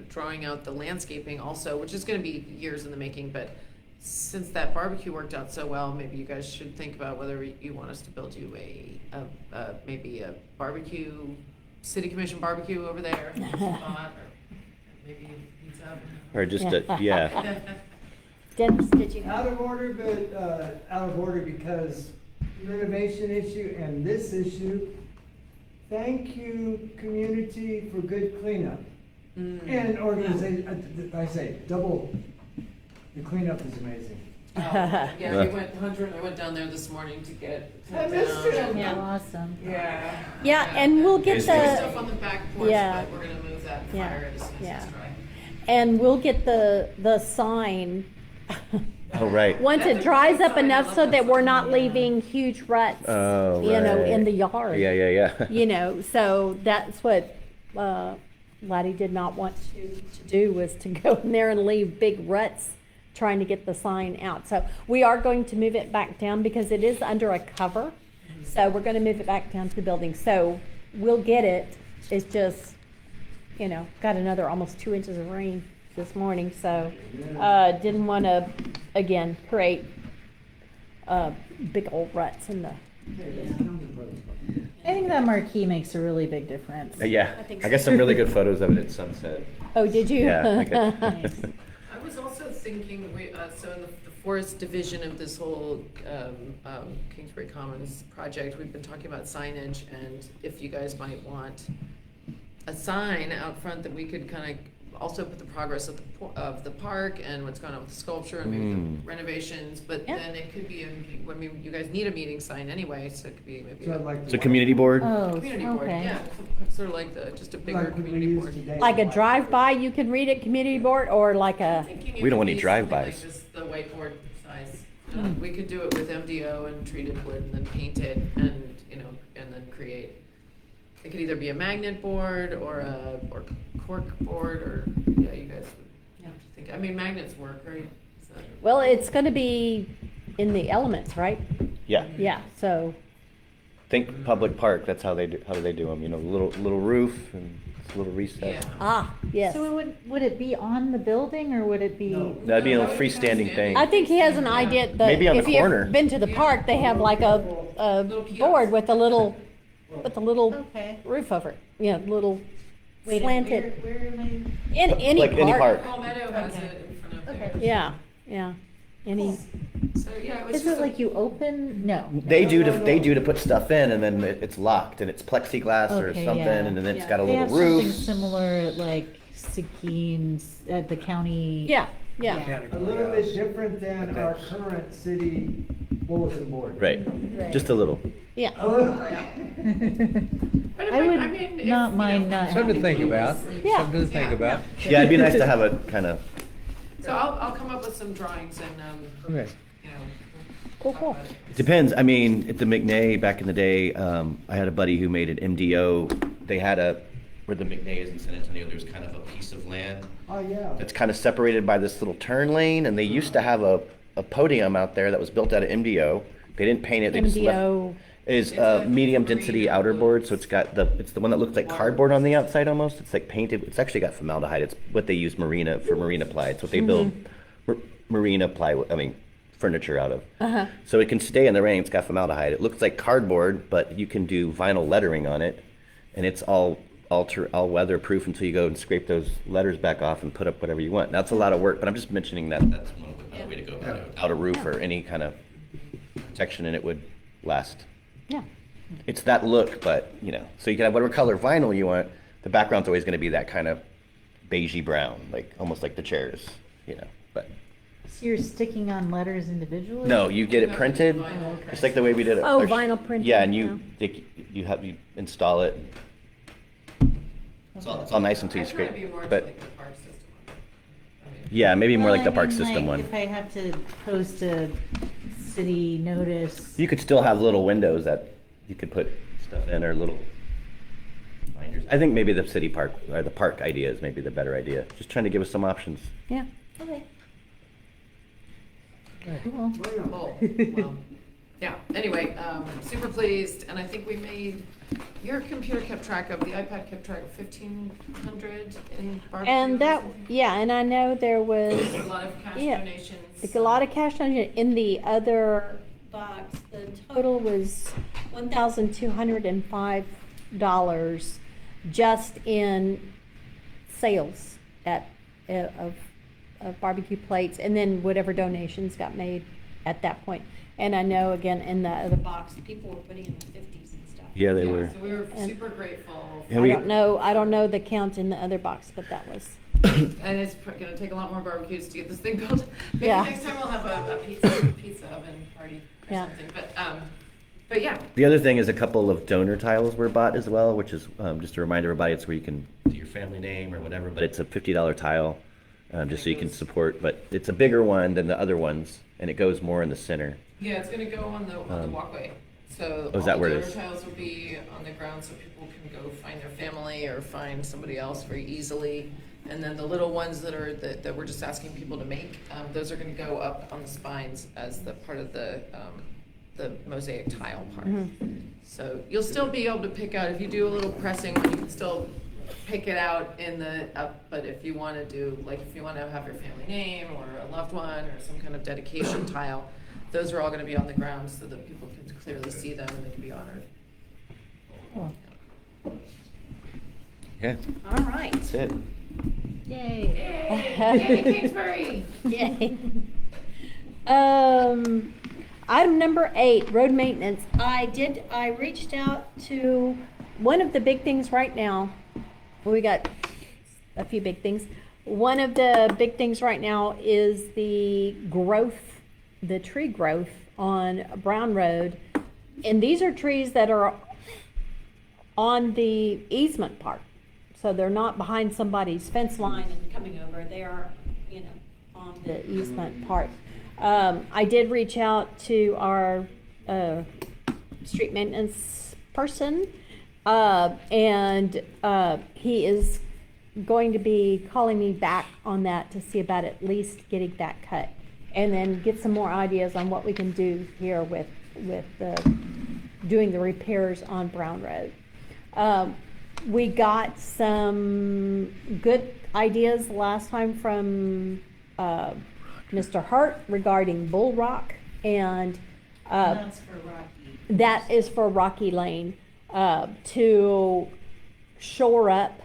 drawing out the landscaping also, which is going to be years in the making, but since that barbecue worked out so well, maybe you guys should think about whether you want us to build you maybe a barbecue, city commission barbecue over there, spot, or maybe pizza. or just Yeah. Dennis, did you? Out of order, but out of order because renovation issue and this issue. Thank you, community, for good cleanup. And organization, I say, double, the cleanup is amazing. Yeah, Hunter and I went down there this morning to get. I missed it. Yeah, awesome. Yeah. Yeah, and we'll get There's stuff the, on the back porch, Yeah. but we're gonna move that and Yeah. fire it as soon as Yeah. it's dry. and we'll get the sign. oh right. Once it dries up enough so that we're not leaving huge ruts, Oh, in the right. yard. Yeah. So that's what Laddie did not want to do, was to go in there and leave big ruts trying to get the sign out. So we are going to move it back down because it is under a cover. So we're going to move it back down to the building. So we'll get it. It's just, got another almost 2 inches of rain this morning. So didn't want to, again, create big old ruts in the. I think that marquee makes a really big difference. Yeah. I think I got so. some really good photos of it at sunset. Oh, did you? Yeah. I got- Nice. I was also thinking, so in the forest division of this whole Kingsbury Commons project, we've been talking about signage, and if you guys might want a sign out front that we could kind of also put the progress of the park and what's going on with the sculpture and maybe the renovations, but Yeah. then it could be, you guys need a meeting sign anyway, so it could be maybe So a like. So community board. Oh, community board, okay. yeah, sort of like just a bigger Like we community used board. today. Like a drive-by, you can read it, community board, or like a, Thinking it We don't could want any be something drive-bys. Like just the whiteboard size. We could do it with MDO and treated wood and then paint it and, and then create. It could either be a magnet board or a cork board or, you guys would have to think. I mean, magnets work, right? So- well, it's gonna be in the elements, right? Yeah. Yeah, so, Think public park. That's how they do them. Little roof and a little recess. Yeah. yes. So would it be on the building or would it be? No. That'd be a freestanding thing. I think he has an idea that Maybe on the if you've corner. been to the park, they have like a Little kiosk. board with a little Okay. roof over it. Yeah, little Wait, slanted, where am I? in any Like any park. park. Palmetto has Okay. it in front of Okay. there. Yeah, any, So, yeah, it was Is just it like you open? No. They do to put stuff in, and then it's locked, and it's plexiglass or Okay, something, yeah. and then it's got a They little have something roof. similar at like Seguin's at the county. yeah, Yeah. A little bit different than our current city bulletin board. Right, just a little. Yeah. A little. But I would mean, if, not you mind know, not Something to think about. Yeah. Something to think Yeah. about. Yeah, it'd be nice to have a kind of, So I'll come up with some drawings and, Okay. you know. Cool, talk cool. about it. it depends. I mean, at the McNay, back in the day, I had a buddy who made an MDO. They had where the McNay is in San Antonio, there's kind of a piece of land Oh, yeah. that's kind of separated by this little turn lane, and they used to have a podium out there that was built out of MDO. They didn't paint it, they just left. MDO. Is It's a medium green density and outer blue. board, so it's the one that looks like cardboard on the outside almost. It's like painted. It's actually got formaldehyde. It's what they use marina ply. It's what they build marina plywood. I mean, furniture out of. Uh-huh. So it can stay in the rain. It's got formaldehyde. It looks like cardboard, but you can do vinyl lettering on it, and it's all weatherproof until you go and scrape those letters back off and put up whatever you want. Now, that's a lot of work, but I'm just mentioning that that's another way to go about it. Out a roof or any kind of protection, and it would last. Yeah. It's that look, but so you can have whatever color vinyl you want. The background's always going to be that kind of beigey brown, like almost like the chairs, But So you're sticking on letters individually? no, you get it printed, Vinyl. just like the way we did it. Oh, vinyl printing, Yeah, and yeah. you install it. It's all nice until you I try to scrape. be more But like the park system one. I mean, yeah, maybe more Well, like the I park mean, system one. If I have to post a city notice. You could still have little windows that you could put stuff in, or little binders. I think maybe the city park or the park idea is maybe the better idea. Just trying to give us some options. Yeah. Okay. Well, Cool. Well, yeah, anyway, super pleased, and I think we made, your computer kept track of, the iPad kept track of 1,500 in barbecue. And that, yeah, and I know there was A lot of cash Yeah. donations. like a lot of cash donation in the other box. The total was $1,205 just in sales of barbecue plates, and then whatever donations got made at that point. And I know, again, in the other box, people were putting in the 50s and stuff. Yeah, they Yeah, were. So we were And- super grateful. And I we- don't know the count in the other box, but that was, And it's gonna take a lot more barbecues to get this thing built. Maybe Yeah. next time we'll have a pizza oven party or Yeah. something, but yeah. The other thing is a couple of donor tiles were bought as well, which is just to remind everybody, it's where you can do your family name or whatever, but it's a $50 tile, just so you can support. But it's a bigger one than the other ones, and it goes more in the center. Yeah, it's gonna go on the walkway, so. Oh, is that all where the it donor is? tiles will be on the ground, so people can go find their family or find somebody else very easily. And then the little ones that we're just asking people to make, those are gonna go up on the spines as the part of the mosaic tile part. So you'll still be able to pick out, if you do a little pressing, you can still pick it out in the up, but if you wanna do, like, if you wanna have your family name or a loved one or some kind of dedication tile, those are all gonna be on the ground so that people can clearly see them and they can be honored. Yeah, all right. that's it. Yay. Yay, Kingsbury! Yay. Item number 8, road maintenance. I reached out to one of the big things right now. Well, we got a few big things. One of the big things right now is the tree growth on Brown Road. And these are trees that are on the easement part. So they're not behind somebody's fence line and coming over. They are, on the easement part. I did reach out to our street maintenance person, and he is going to be calling me back on that to see about at least getting that cut, and then get some more ideas on what we can do here with doing the repairs on Brown Road. We got some good ideas last time from Mr. Hart regarding Bull Rock, and That's for Rocky. that is for Rocky Lane, to shore up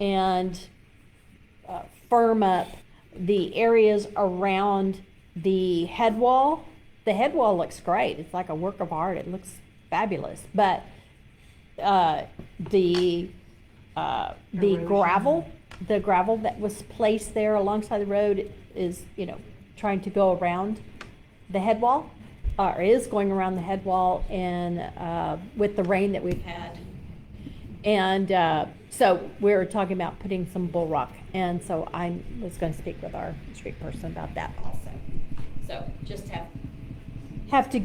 and firm up the areas around the head wall. The head wall looks great. It's like a work of art. It looks fabulous. But the Erosion. gravel the gravel that was placed there alongside the road is, trying to go around the head wall, or is going around the head wall, and with the rain that we've had. And so we were talking about putting some bull rock, and so I was going to speak with our street person about that also. So just have to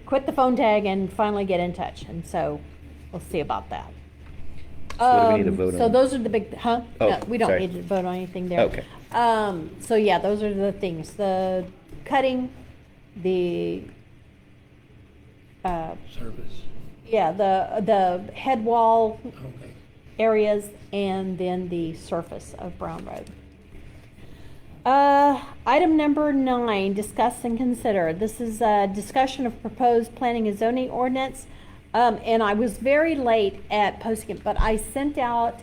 quit the phone tag and finally get in touch, and so we'll see about that. So what do we need to vote So on? those are the big, huh? Oh, No, we don't sorry. need to vote on anything there. Okay. So yeah, those are the things, the cutting, the, Service. yeah, the head wall Okay. areas, and then the surface of Brown Road. Item number 9, discuss and consider. This is a discussion of proposed planning and zoning ordinance. And I was very late at posting it, but I sent out,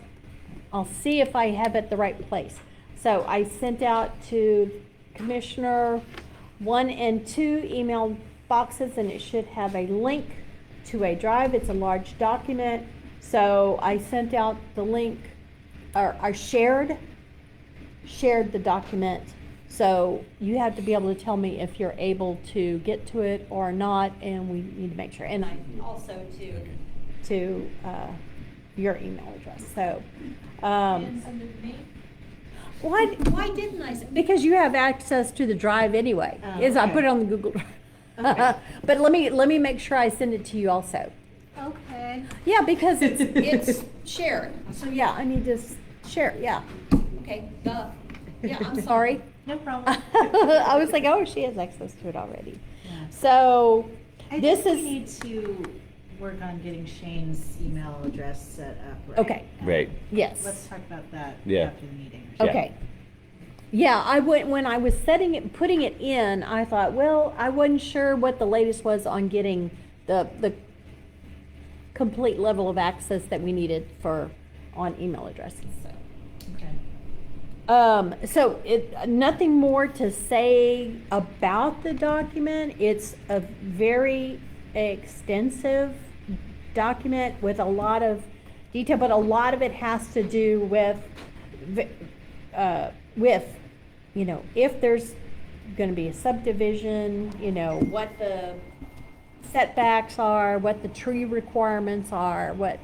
I'll see if I have it the right place. So I sent out to Commissioner 1 and 2 email boxes, and it should have a link to a drive. It's a large document. So I sent out the link, or I shared the document. So you have to be able to tell me if you're able to get to it or not, and we need to make sure. And I also to your email address. So, why didn't I? Because you have access to the drive anyway. Oh, Is I okay. put it on the Google Drive. Okay. But let me make sure I send it to you also. Okay. Yeah, because it's shared. So yeah, I need to share. Yeah. Okay. Duh. Yeah, I'm sorry. No problem. I was like, oh, she has access to it already. Yeah. So I this think is we need to work on getting Shane's email address set up, right? Okay. Right. yes. Let's talk about that Yeah. after the meeting. Yeah. Okay. Yeah, when I was putting it in, I thought, well, I wasn't sure what the latest was on getting the complete level of access that we needed on email addresses. So. Okay. So nothing more to say about the document. It's a very extensive document with a lot of detail, but a lot of it has to do with, if there's going to be a subdivision, what the setbacks are, what the tree requirements are, what,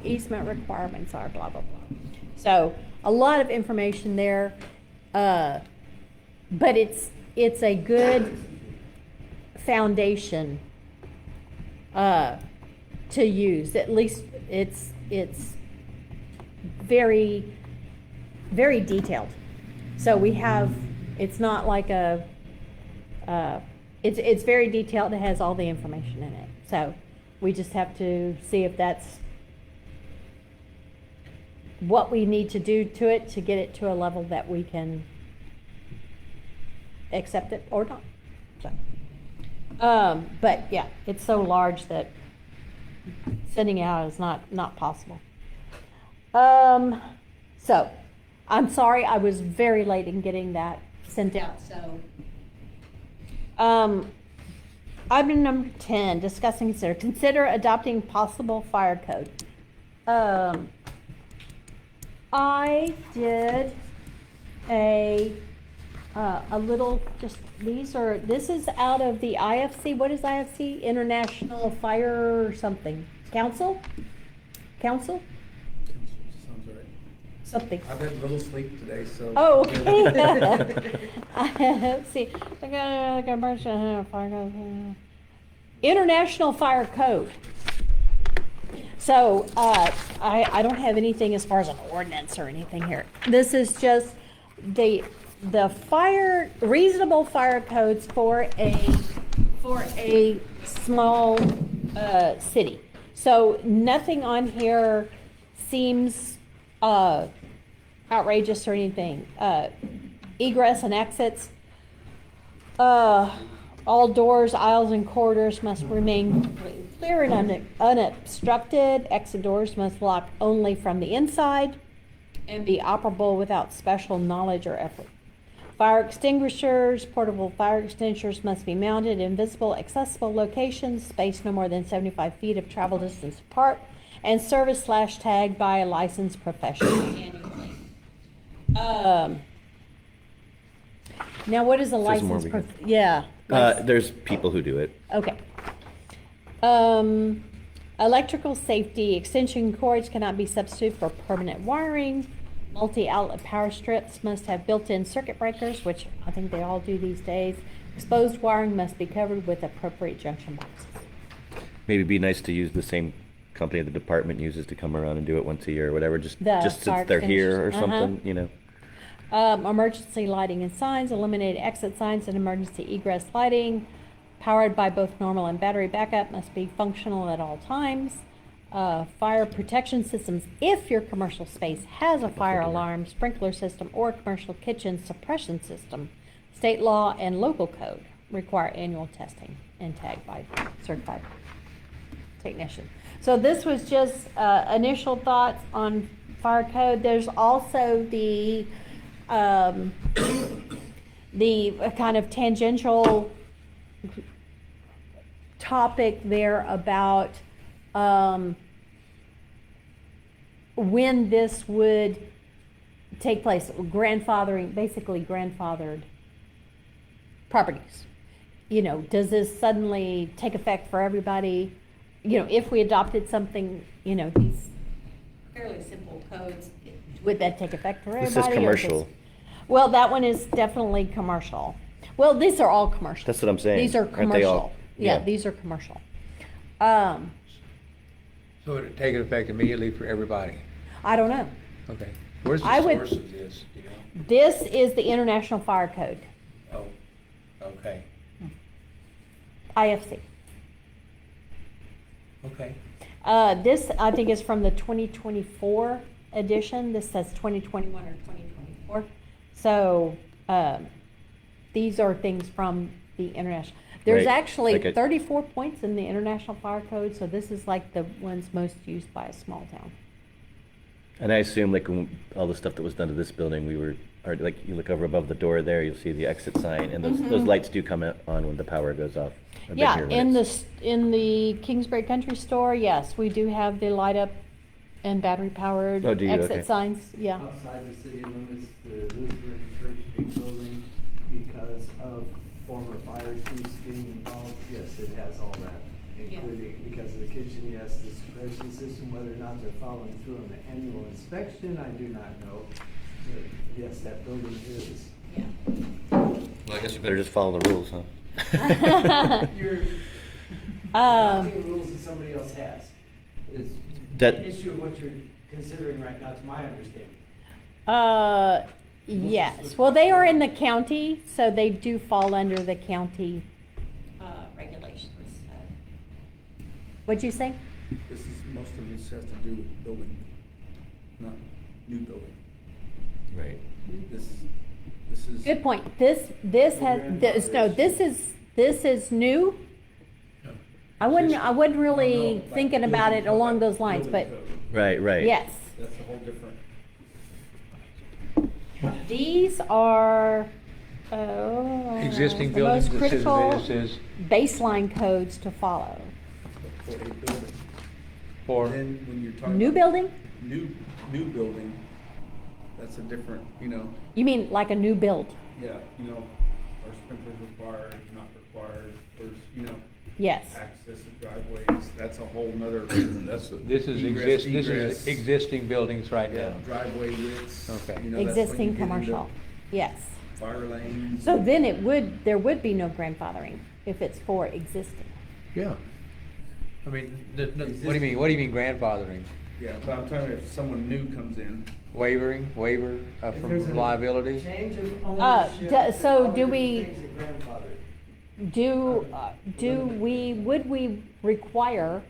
easement requirements are, blah, blah, blah. So a lot of information there, but it's a good foundation to use. At least it's very, very detailed. So we have, it's not like it's very detailed. It has all the information in it. So we just have to see if that's what we need to do to it to get it to a level that we can accept it or not. So, but yeah, it's so large that sending it out is not possible. So I'm sorry, I was very late in getting that sent out. So, item number 10, discuss and consider adopting possible fire code. I did a little, this is out of the IFC. What is IFC? International Fire something. Council? Sounds right. Something. I've had little sleep today, so. Oh, okay. Let's see. International Fire Code. So, I don't have anything as far as an ordinance or anything here. This is just the reasonable fire codes for a small city. So nothing on here seems outrageous or anything. Egress and exits. All doors, aisles, and corridors must remain clear and unobstructed. Exit doors must lock only from the inside and be operable without special knowledge or effort. Fire extinguishers, portable fire extinguishers must be mounted in visible, accessible locations, spaced no more than 75 feet of travel distance apart, and service/tag by a licensed professional annually. Now, what is a There's more licensed? we got. Yeah. There's people who do it. Okay. Electrical safety, extension cords cannot be substituted for permanent wiring. Multi-outlet power strips must have built-in circuit breakers, which I think they all do these days. Exposed wiring must be covered with appropriate junction boxes. Maybe it'd be nice to use the same company the department uses to come around and do it once a year or whatever, just The since fire they're here or extinguishers. something, you know. Emergency lighting and signs, eliminate exit signs and emergency egress lighting. Powered by both normal and battery backup, must be functional at all times. Fire protection systems, if your commercial space has a fire alarm, sprinkler system, or commercial kitchen suppression system, state law and local code require annual testing and tag by certified technician. So this was just initial thoughts on fire code. There's also the kind of tangential topic there about when this would take place, grandfathering, basically grandfathered properties. You know, does this suddenly take effect for everybody? You know, if we adopted something, you know, these fairly simple codes, would that take effect for This everybody? says commercial. Well, that one is definitely commercial. Well, these are all commercial. That's what I'm saying. These are Aren't they commercial. all? Yeah, Yeah. these are commercial. So it'd take effect immediately for everybody? I don't know. Okay. Where's I the would- source of this, you know? This is the International Fire Code, Oh, okay, IFC. okay. This, I think, is from the 2024 edition. This says 2021 or 2024. So, these are things from the international. There's Right, actually like a- 34 points in the International Fire Code, so this is like the ones most used by a small town. And I assume like when all the stuff that was done to this building, or like you look over above the door there, you'll see the exit sign, and those lights do come on when the power goes off. I've been Yeah, here when in it's- in the Kingsbury Country Store, yes, we do have the light up and battery powered Oh, do you? exit Okay. signs, yeah. Outside the city limits, the Lutheran Church big building, because of former fire chiefs being involved, yes, it has all that. Including, because of the kitchen, yes, the suppression system, whether or not they're following through on the annual inspection, I do not know. But yes, that building is. Yeah. Well, I guess you better just follow the rules, huh? You're Um, adopting rules that somebody else has. Is That- the issue of what you're considering right now, to my understanding. Yes, well, they are in the county, so they do fall under the county, regulations. What'd you say? This is, most of this has to do with building, not new building. Right. This is. Good point. This is new. I wasn't really thinking about it along those lines, but Right, right. yes. That's a whole different. These are, Existing the buildings, most it says, critical it says baseline codes to follow. For a building. for, Then when you're talking. New about building? New building, that's a different, You mean like a new build? yeah, are sprinklers required, not required, there's, Yes. access to driveways, that's a whole nother, that's. this is egress. existing buildings right Yeah, now. driveway widths. Okay. that's when you Existing get into commercial, yes. Fire lanes. So then there would be no grandfathering if it's for existing. Yeah. I mean, what do you mean grandfathering? Yeah, but I'm telling you, if someone new comes in, Waiver If there's from a liability? Change of so ownership. do all the we- things that grandfather. Would we require,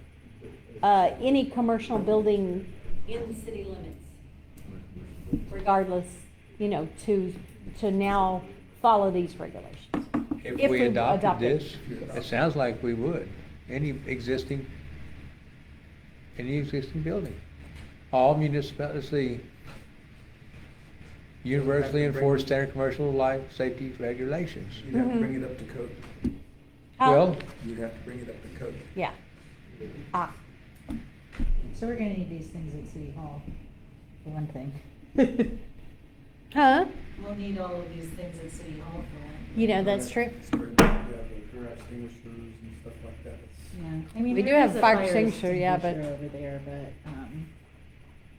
any commercial building in the city limits? Regardless, to now follow these regulations? If we adopted this, it sounds like we would. Any existing building. All municipalities, the universally enforced standard commercial life safety regulations. you'd have to bring it up to code. Well, You'd have to bring it up to code. Yeah. Ah, So we're gonna need these things at City Hall, for one thing. Huh? We'll need all of these things at City Hall for one. You know, that's true. Yeah, the fire extinguishers and stuff like that. Yeah, I mean, We do there have is a fire extinguisher, yeah, but- over there,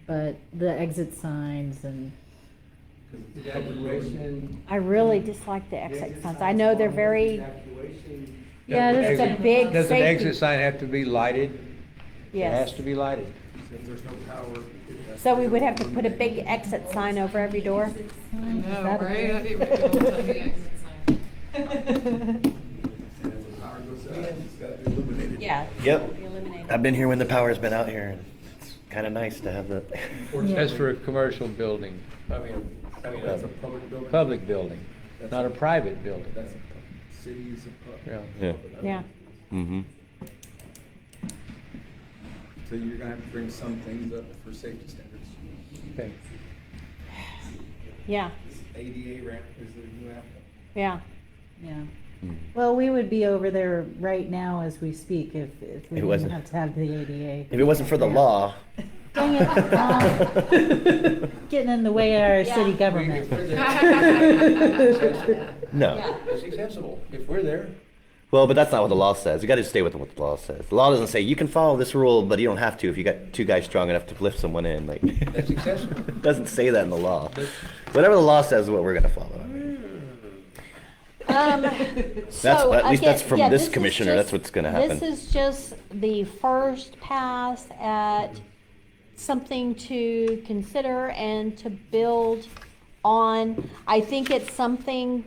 but the exit signs and, Evacuation. I really dislike the exit signs. I know they're very, Evacuation. yeah, it's a big Does an safety. exit sign have to be lighted? It has Yes. to be lighted. If there's no power. it has So to we be- would have to put a big exit sign over every door? Is No, that a right? How thing? do you make it all on the exit sign? And if the power goes out, it's got to be illuminated. Yeah. Yep. Be eliminated. I've been here when the power's been out here, and it's kind of nice to have the. That's for a commercial building. That's a public building. Public building, not a private building. That's a city's a pub. Yeah. Yeah. Yeah. Mm-hmm. So you're gonna have to bring some things up for safety standards. Okay. Yeah, This ADA ramp is the new ramp. yeah. yeah. Well, we would be over there right now as we speak if we It didn't wasn't- have to have the ADA. If it wasn't for the law. Dang it. Getting in the way of our city government. No. It's accessible, if we're there. Well, but that's not what the law says. You got to stay with what the law says. The law doesn't say you can follow this rule, but you don't have to if you got two guys strong enough to lift someone in. Like, That's accessible. it doesn't say that in the law. Whatever the law says is what we're going to follow. So at least that's again, from yeah, this is commissioner. That's what's gonna happen. This is just the first pass at something to consider and to build on. I think it's something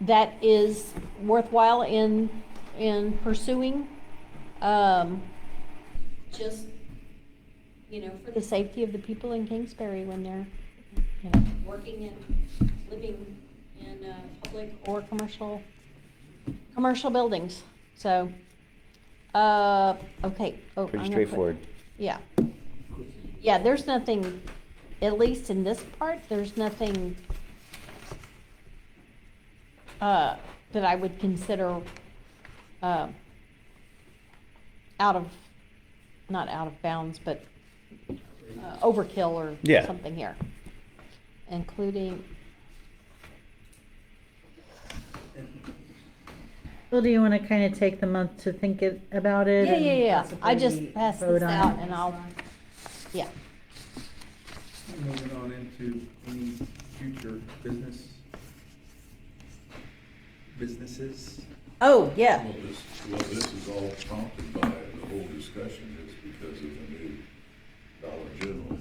that is worthwhile in pursuing. Just, you know, for the safety of the people in Kingsbury when they're, you know, working and living in public or commercial buildings. So, okay. Oh, I'm Pretty gonna put- straightforward. Yeah. Yeah, there's nothing, at least in this part, there's nothing that I would consider not out of bounds, but overkill or Yeah. something here. Including, Well, do you want to kind of take the month to think about it? Yeah, and yeah, yeah. I just possibly passed vote this on out it and next I'll- month? yeah. Moving on into any future businesses. Oh, yeah. This is all prompted by, the whole discussion is because of the new Dollar General.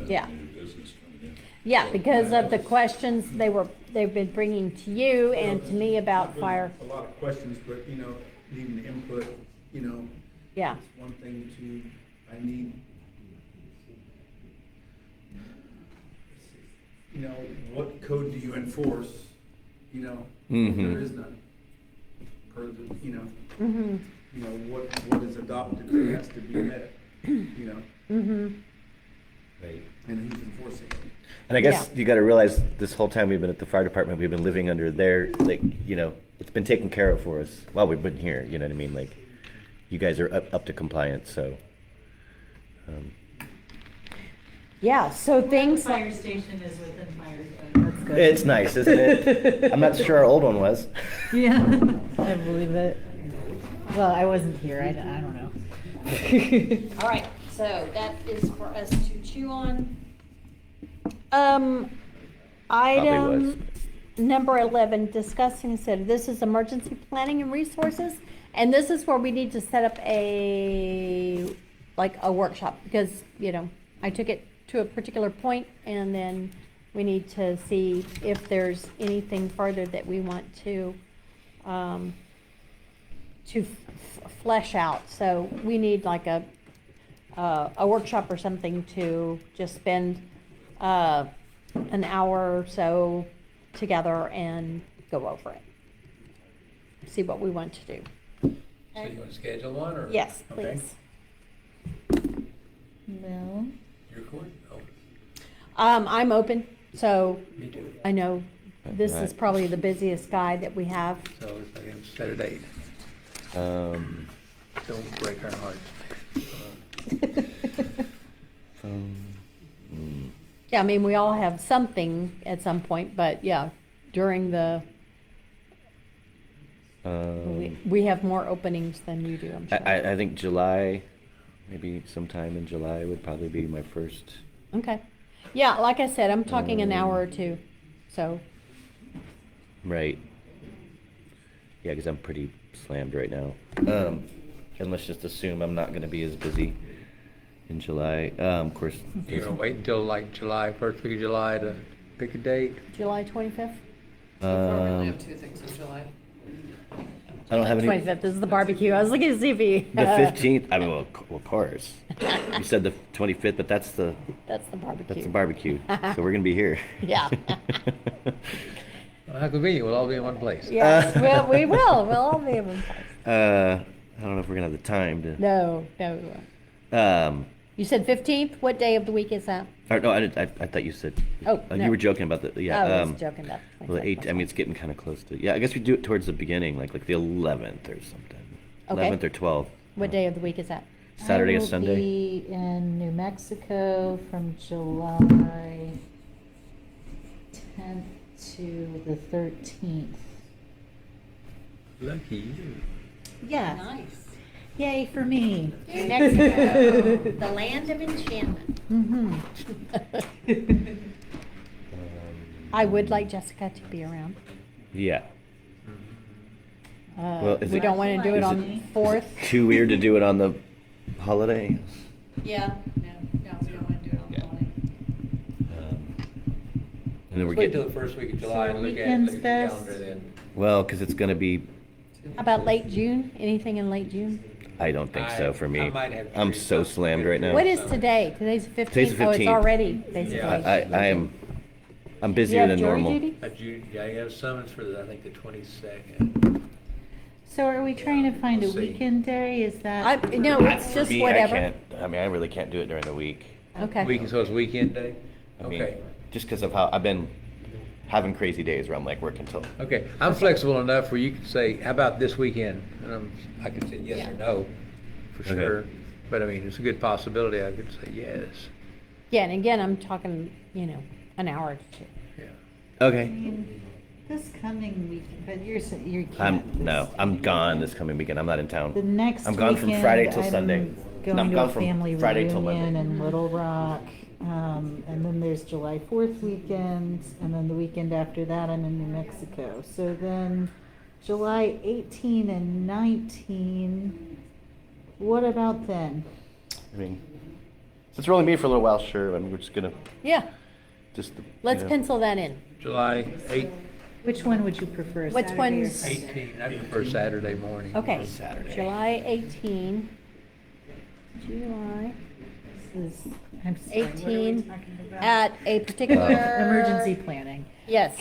Yeah. New business coming in. Yeah, because of the questions they've been bringing to you and to me about fire. A lot of questions, but, you know, needing input, you know. Yeah. It's one thing I need, you know, what code do you enforce, you know? Mhm. There is none. Per the, you know, Mm-hmm, you know, what is adopted has to be met, you know, mm-hmm. and who's enforcing it. And I guess Yeah. you got to realize this whole time we've been at the fire department, we've been living under their, like, you know, it's been taken care of for us while we've been here. You know what I mean? Like, you guys are up to compliance, so. Yeah, so things The fire like, station is within fire code, that's good. It's nice, isn't it? I'm not sure our old one was. Yeah, I believe it. Well, I wasn't here, I don't know. all right, so that is for us to chew on. was. Item number 11, discuss and consider. This is emergency planning and resources. And this is where we need to set up a workshop because, you know, I took it to a particular point and then we need to see if there's anything further that we want to flesh out. So we need like a workshop or something to just spend an hour or so together and go over it. See what we want to do. So you want to schedule one, or? Yes, Okay. please. Well, You're cool? Oh, I'm open, so me too. I know this is Right. probably the busiest guy that we have. So it's like, set a date. Don't break our hearts. Yeah, I mean, we all have something at some point, but yeah, during the, we have more openings than you do, I'm sure. I think July, maybe sometime in July would probably be my first. Okay. Yeah, like I said, I'm talking an hour or two, so. Right. Yeah, because I'm pretty slammed right now. And let's just assume I'm not going to be as busy in July. Of course. You're gonna wait until like July, first week of July to pick a date? July 25th? We only have 2 things in July. I don't have any. 25th is the barbecue. I was looking to see if he. The 15th. I mean, well, of course. You said the 25th, but that's the That's the barbecue. so we're gonna be here. Yeah. Well, how convenient, we'll all be in one place. Yes, well, we will. We'll all be able to. I don't know if we're gonna have the time to. No. Um. You said 15th? What day of the week is that? Or, no, I thought you said. Oh, no. You were joking about the. Yeah. I was joking about the Well, the 8th. I mean, it's getting kind of close to. Yeah, I guess we do it towards the beginning, like the 11th or something. Okay. 11th or 12th. What day of the week is that? Saturday or I Sunday? will be in New Mexico from July 10th to the 13th. Lucky you. Yeah. Nice. Yay for me. New Mexico, the land of enchantment. I would like Jessica to be around. Yeah. Well, is We it- don't want to do it is on it- 4th. Too weird to do it on the holiday. Yeah, we don't want to do it on the Yeah. holiday. And then we're Wait getting. till the first week of July So and look at weekends the best? calendar then. Well, because it's gonna be. How about late June? Anything in late June? I don't think so for me. I might have to I'm do so something. slammed right now. What is today? Today's the 15th. Today's the Oh, it's 15th. already basically. Yeah. I am. I'm You busier have than jury normal. duty? Yeah, I got a summons for I think the 22nd. So are we trying to find a We'll see. weekend day? Is that? No, it's just Me, whatever. I can't. I mean, I really can't do it during the week. Okay. So it's weekend day? I mean, Okay. just because of how I've been having crazy days where I'm like working till. Okay, I'm flexible enough where you can say, how about this weekend? And I can say yes or no, for Okay. sure. But I mean, it's a good possibility I could say yes. Yeah, and again, I'm talking, an hour or two. Yeah. I Okay. mean, this coming week, but you can't. I'm gone this coming weekend. I'm not in town. The next I'm gone from weekend, Friday till I'm Sunday. Going No, I'm to gone a from family Friday till reunion Monday. in Little Rock, and then there's July 4th weekend, and then the weekend after that I'm in New Mexico. So then July 18 and 19. What about then? I mean, since we're only meeting for a little while, sure. I mean, we're just gonna Yeah, just. let's pencil that in. July Which one would you prefer? Which Saturday or one's- Sunday? 18, I prefer Saturday morning. Okay. Saturday. July 18. July This is- I'm sorry, what are we 18 talking about? at a particular. Emergency planning. Yes.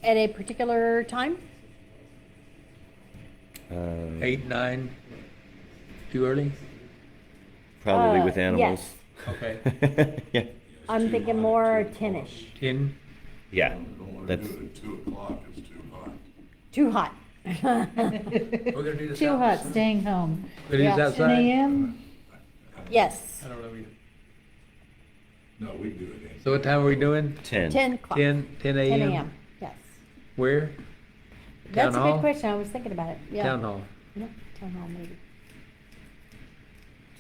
At a particular time? 8, 9, too early? Probably with yes. animals. Okay. Yeah. I'm thinking more 10-ish. 10? Yeah. Don't That's. do it at 2 o'clock, it's too hot. Too hot. We're gonna do this Too hot, outside. staying home. It is Yeah. 10 outside? a.m.? Yes. I don't know either. No, we do it in. So what time are we doing? 10. 10 o'clock. 10 10 a.m.? a.m. Yes. Where? That's a Town hall? good question. I was thinking about it. Yeah. Town hall. Yeah, town hall maybe.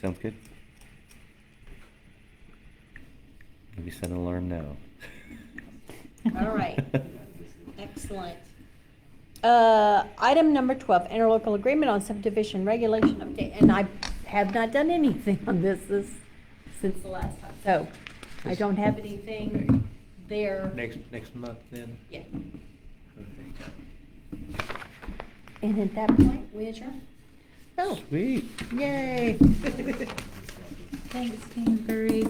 Sounds good. Maybe set an alarm now. All right. Excellent. Item number 12, interlocal agreement on subdivision regulation update. And I have not done anything on this since the last time. So I don't have anything there. Next month then? Yeah. Okay. And at that point, we adjourn. Oh, Sweet. yay. Thanks, Kingsbury.